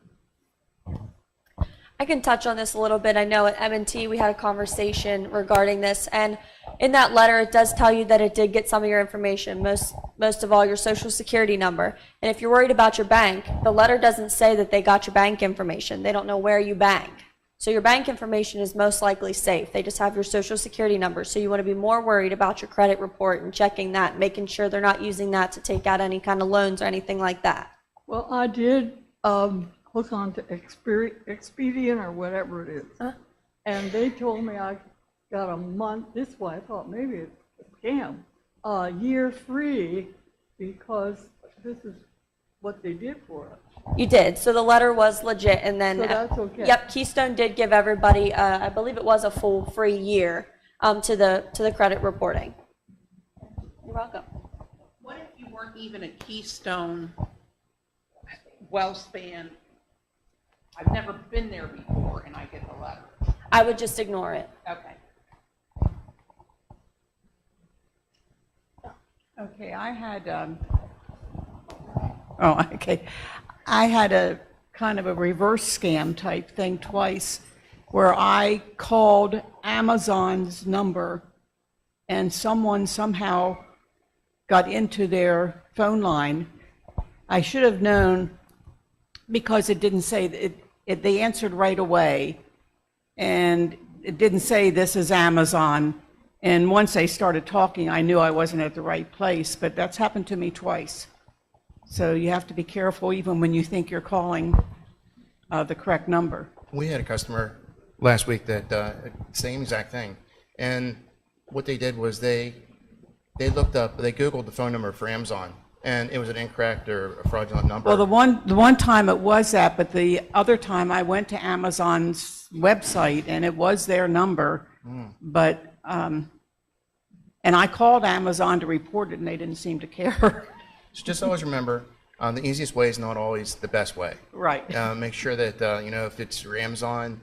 I can touch on this a little bit. I know at M&T we had a conversation regarding this, and in that letter it does tell you that it did get some of your information, most of all your social security number. And if you're worried about your bank, the letter doesn't say that they got your bank information. They don't know where you bank. So your bank information is most likely safe. They just have your social security number. So you want to be more worried about your credit report and checking that, making sure they're not using that to take out any kind of loans or anything like that. Well, I did hook on to Expedient or whatever it is. And they told me I got a month, this way I thought maybe it's a scam, a year free because this is what they did for us. You did. So the letter was legit, and then So that's okay. Yep, Keystone did give everybody, I believe it was a full free year to the credit reporting. You're welcome. What if you weren't even a Keystone Wellspan? I've never been there before and I get the letter. I would just ignore it. Okay. Okay, I had, I had a kind of a reverse scam type thing twice where I called Amazon's number and someone somehow got into their phone line. I should have known because it didn't say, they answered right away and it didn't say this is Amazon. And once they started talking, I knew I wasn't at the right place, but that's happened to me twice. So you have to be careful even when you think you're calling the correct number. We had a customer last week that same exact thing, and what they did was they Googled the phone number for Amazon, and it was an incorrect or a fraudulent number. Well, the one time it was that, but the other time I went to Amazon's website and it was their number, but and I called Amazon to report it and they didn't seem to care. So just always remember, the easiest way is not always the best way. Right. Make sure that if it's your Amazon,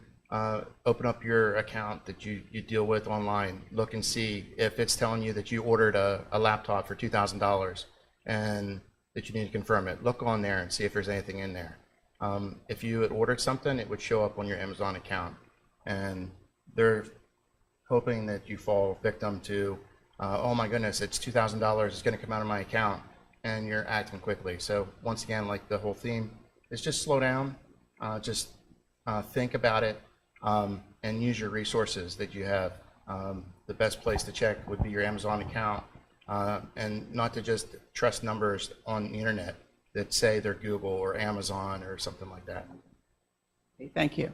open up your account that you deal with online. Look and see if it's telling you that you ordered a laptop for $2,000 and that you need to confirm it. Look on there and see if there's anything in there. If you had ordered something, it would show up on your Amazon account, and they're hoping that you fall victim to, oh my goodness, it's $2,000, it's going to come out of my account, and you're acting quickly. So once again, like the whole theme is just slow down, just think about it, and use your resources that you have. The best place to check would be your Amazon account, and not to just trust numbers on the internet that say they're Google or Amazon or something like that. Okay, thank you.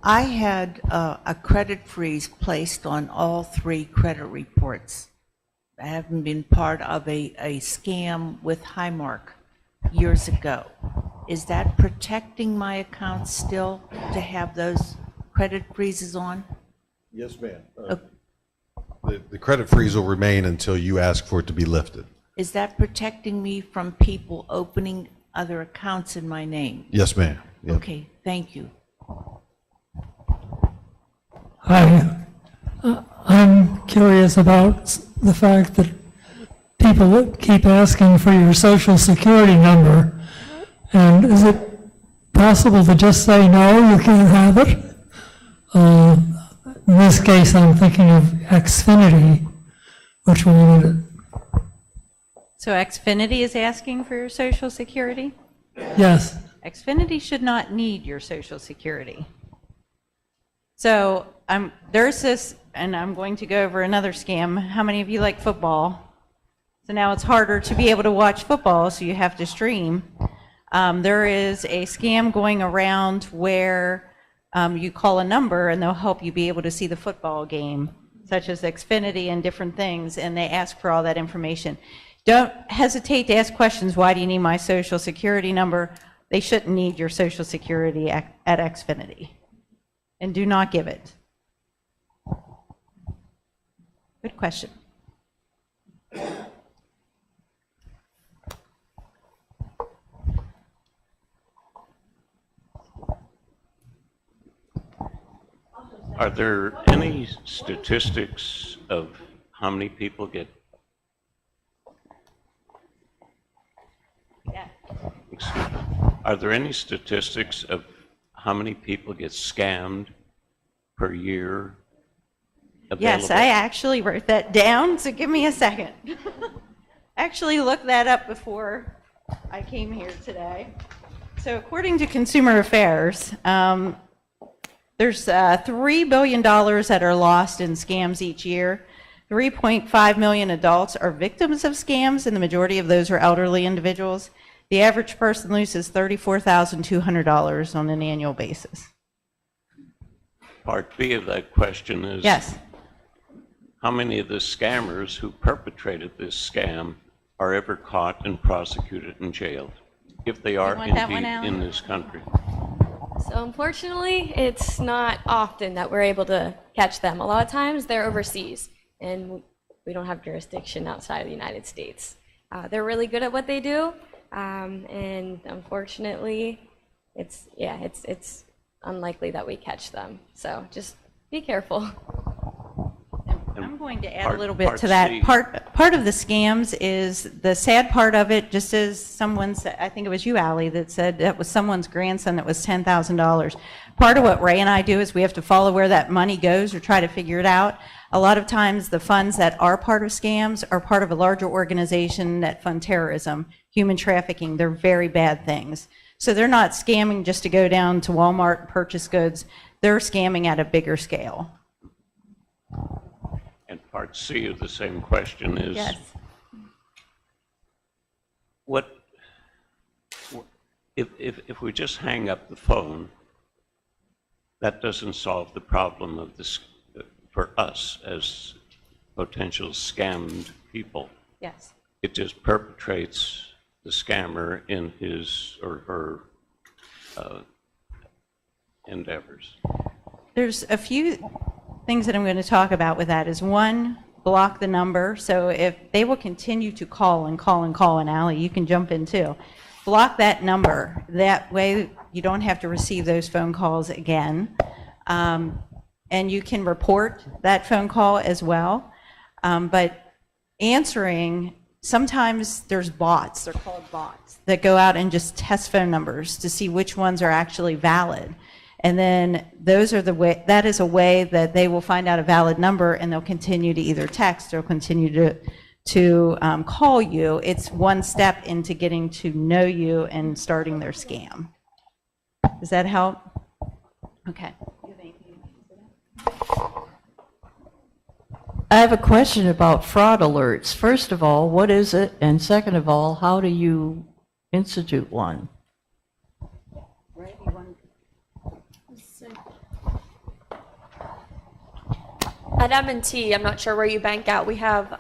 I had a credit freeze placed on all 3 credit reports. I haven't been part of a scam with Highmark years ago. Is that protecting my account still to have those credit freezes on? Yes, ma'am. The credit freeze will remain until you ask for it to be lifted. Is that protecting me from people opening other accounts in my name? Yes, ma'am. Yep. Okay, thank you. Hi, I'm curious about the fact that people keep asking for your social security number. And is it possible to just say, no, you can't have it? In this case, I'm thinking of Xfinity, which wanted it. So Xfinity is asking for your social security? Yes. Xfinity should not need your social security. So there's this, and I'm going to go over another scam. How many of you like football? So now it's harder to be able to watch football, so you have to stream. There is a scam going around where you call a number and they'll help you be able to see the football game, such as Xfinity and different things, and they ask for all that information. Don't hesitate to ask questions. Why do you need my social security number? They shouldn't need your social security at Xfinity. And do not give it. Good question. Are there any statistics of how many people get, excuse me, are there any statistics of how many people get scammed per year available? Yes, I actually wrote that down, so give me a second. Actually looked that up before I came here today. So according to Consumer Affairs, there's $3 billion that are lost in scams each year. 3.5 million adults are victims of scams, and the majority of those are elderly individuals. The average person loses $34,200 on an annual basis. Part B of that question is, Yes. how many of the scammers who perpetrated this scam are ever caught and prosecuted and jailed, if they are want that one, indeed Ally? in this country? So unfortunately, it's not often that we're able to catch them. A lot of times they're overseas, and we don't have jurisdiction outside of the United States. They're really good at what they do, and unfortunately, it's unlikely that we catch them. So just be careful. I'm going to add Part- a little bit part to that. C. Part of the scams is the sad part of it, just as someone said, I think it was you, Ally, that said that was someone's grandson that was $10,000. Part of what Ray and I do is we have to follow where that money goes or try to figure it out. A lot of times the funds that are part of scams are part of a larger organization that fund terrorism, human trafficking. They're very bad things. So they're not scamming just to go down to Walmart and purchase goods. They're scamming at a bigger scale. And part C of the same question is, Yes. what, if we just hang up the phone, that doesn't solve the problem of this, for us as potential scammed people. Yes. It just perpetrates the scammer in his or her endeavors. There's a few things that I'm going to talk about with that. Is one, block the number. So if they will continue to call and call and call, and Ally, you can jump in too. Block that number. That way you don't have to receive those phone calls again. And you can report that phone call as well. But answering, sometimes there's bots, they're called bots, that go out and just test phone numbers to see which ones are actually valid. And then those are the way, that is a way that they will find out a valid number, and they'll continue to either text or continue to call you. It's one step into getting to know you and starting their scam. Does that help? Okay. I have a question about fraud alerts. First of all, what is it? And second of all, how do you institute one? At M&T, I'm not sure where you bank at, we have,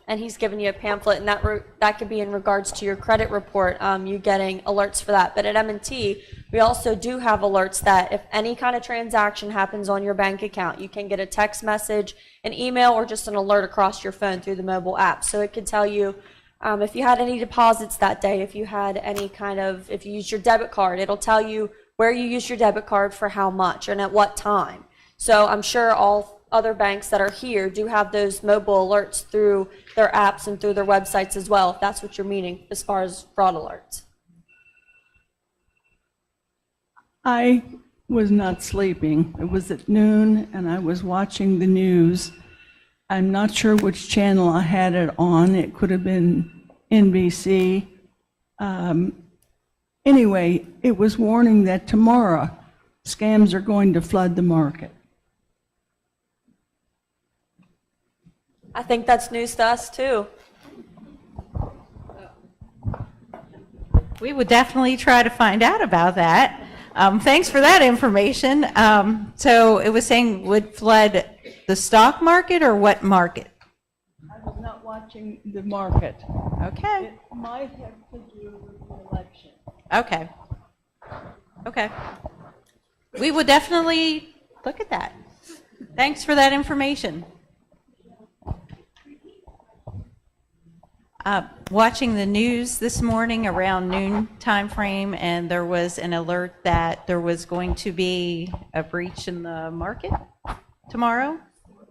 and he's given you a pamphlet, and that could be in regards to your credit report, you getting alerts for that. But at M&T, we also do have alerts that if any kind of transaction happens on your bank account, you can get a text message, an email, or just an alert across your phone through the mobile app. So it could tell you if you had any deposits that day, if you had any kind of, if you used your debit card, it'll tell you where you used your debit card for how much and at what time. So I'm sure all other banks that are here do have those mobile alerts through their apps and through their websites as well, if that's what you're meaning as far as fraud alerts. I was not sleeping. It was at noon, and I was watching the news. I'm not sure which channel I had it on. It could have been NBC. Anyway, it was warning that tomorrow scams are going to flood the market. I think that's news to us too. We would definitely try to find out about that. Thanks for that information. So it was saying would flood the stock market or what market? I was not watching the market. Okay. It might have to do with the election. Okay. Okay. We will definitely look at that. Thanks for that information. Watching the news this morning around noon time frame, and there was an alert that there was going to be a breach in the market tomorrow.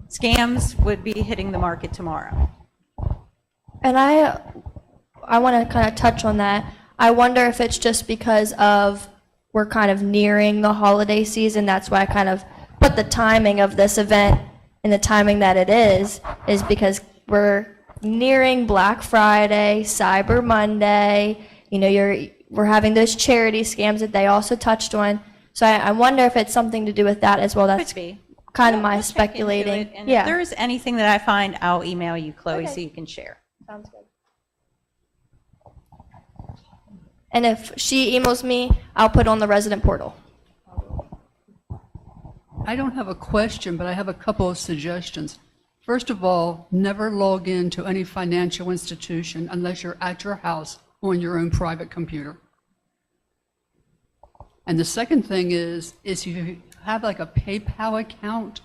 scams would be hitting the market tomorrow. And I want to kind of touch on that. I wonder if it's just because of we're kind of nearing the holiday season. That's why I kind of put the timing of this event in the timing that it is because we're nearing Black Friday, Cyber Monday. You know, we're having those charity scams that they also touched on. So I wonder if it's something to do with that as well. That's Could be. kind of my We'll check into speculating. it, and Yeah. if there's anything that I find, I'll email you, Chloe, so you can share. Sounds good. And if she emails me, I'll put on the resident portal. I don't have a question, but I have a couple of suggestions. First of all, never log in to any financial institution unless you're at your house on your own private computer. And the second thing is if you have like a PayPal account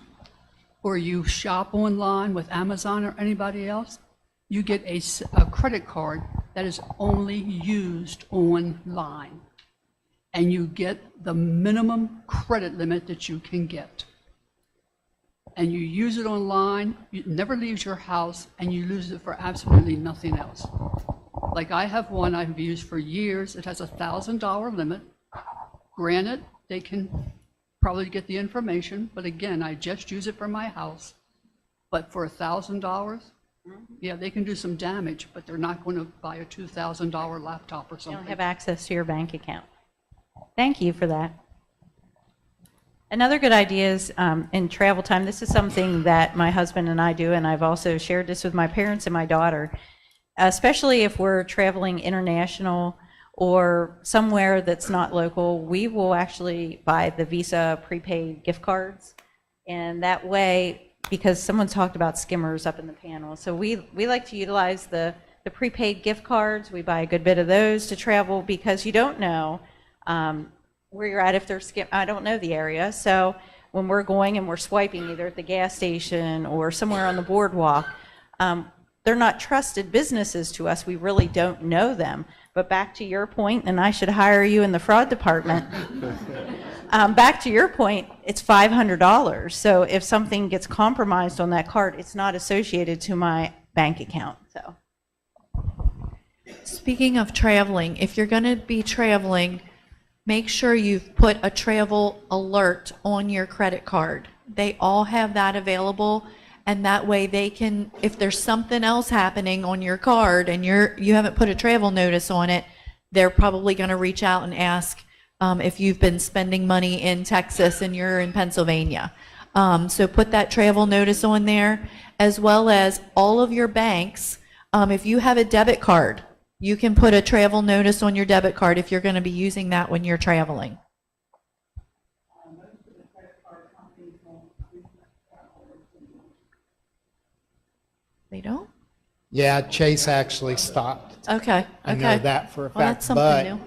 or you shop online with Amazon or anybody else, you get a credit card that is only used online. And you get the minimum credit limit that you can get. And you use it online, it never leaves your house, and you use it for absolutely nothing else. Like I have one I've used for years. It has a $1,000 limit. Granted, they can probably get the information, but again, I just use it for my house. But for $1,000, yeah, they can do some damage, but they're not going to buy a $2,000 laptop or You something. don't have access to your bank account. Thank you for that. Another good idea is in travel time, this is something that my husband and I do, and I've also shared this with my parents and my daughter, especially if we're traveling international or somewhere that's not local, we will actually buy the Visa prepaid gift cards. And that way, because someone talked about skimmers up in the panel, so we like to utilize the prepaid gift cards. We buy a good bit of those to travel because you don't know where you're at if they're I don't know the area. So when we're going and we're swiping either at the gas station or somewhere on the boardwalk, they're not trusted businesses to us. We really don't know them. But back to your point, and I should hire you in the fraud department. Back to your point, it's $500. So if something gets compromised on that card, it's not associated to my bank account. So. Speaking of traveling, if you're going to be traveling, make sure you've put a travel alert on your credit card. They all have that available, and that way they can, if there's something else happening on your card and you haven't put a travel notice on it, they're probably going to reach out and ask if you've been spending money in Texas and you're in Pennsylvania. So put that travel notice on there, as well as all of your banks. If you have a debit card, you can put a travel notice on your debit card if you're going to be using that when you're traveling. They don't? Yeah, Chase actually stopped. Okay. I know that for a fact. Well, that's something but, new.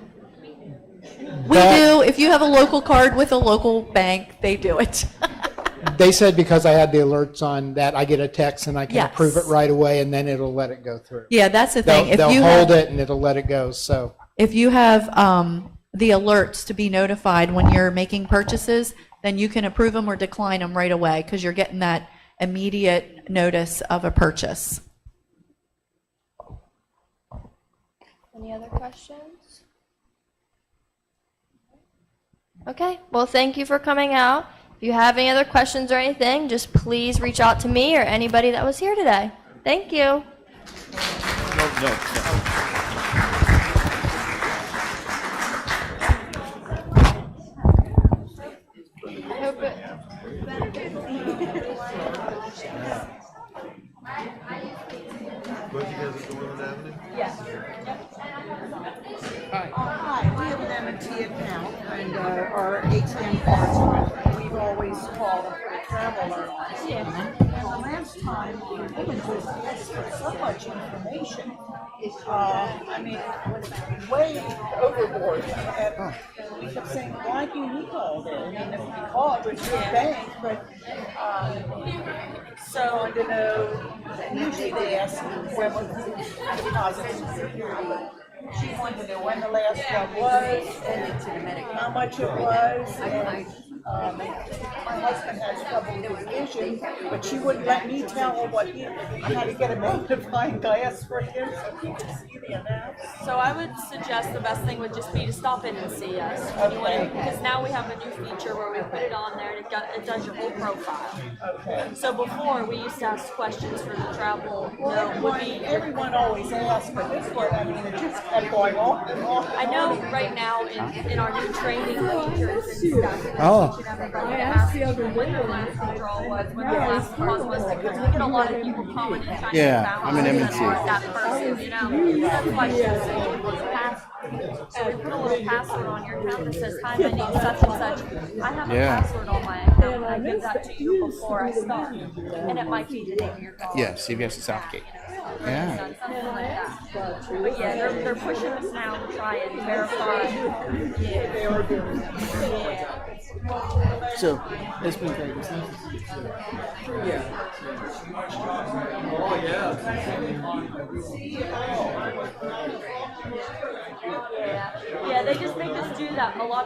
We do. If you have a local card with a local bank, they do it. They said because I had the alerts on that, I get a text and I can Yes. approve it right away, and then it'll let it go through. Yeah, that's the thing. They'll hold it and it'll let it go. So If you have the alerts to be notified when you're making purchases, then you can approve them or decline them right away because you're getting that immediate notice of a purchase. Any other questions? Okay, well, thank you for coming out. If you have any other questions or anything, just please reach out to me or anybody that was here today. Thank you. I hope it. Hi, we have an M&T account, and our ATM cards, we've always called them for the travel airlines. And the last time, the woman just asked for so much information. I mean, way overboard. And we kept saying, why do you need all this? I mean, if you call it with your bank, but, so I don't know, usually they ask when was deposit. She wanted to know when the last one was, and how much it was, and My husband has trouble with vision, but she wouldn't let me tell her I had to get a magnifying glass for him so he could see the analysis. So I would suggest the best thing would just be to stop in and see us. Because now we have a new feature where we put it on there and it does your whole profile. Okay. So before, we used to ask questions for the travel. Everyone always asks, but this one, I mean, it just kept going on and on. I know right now in our new training features and stuff, Oh. teaching everybody to ask when the last withdrawal was, when the last pause was, because we get a lot of people calling and trying Yeah, to I'm an balance M&T. that person, you know? That's why she was saying, so we put a little password on your account that says, hi, my name's such and such. I have a Yeah. password on my account, I give that to you before I start. And it might be the name of your dog. Yeah, CVS and Southgate. Yeah. Something like that. But yeah, they're pushing us now to try and verify. Yeah. So, it's been great. It's nice to see you. Yeah, they just make us do that a lot of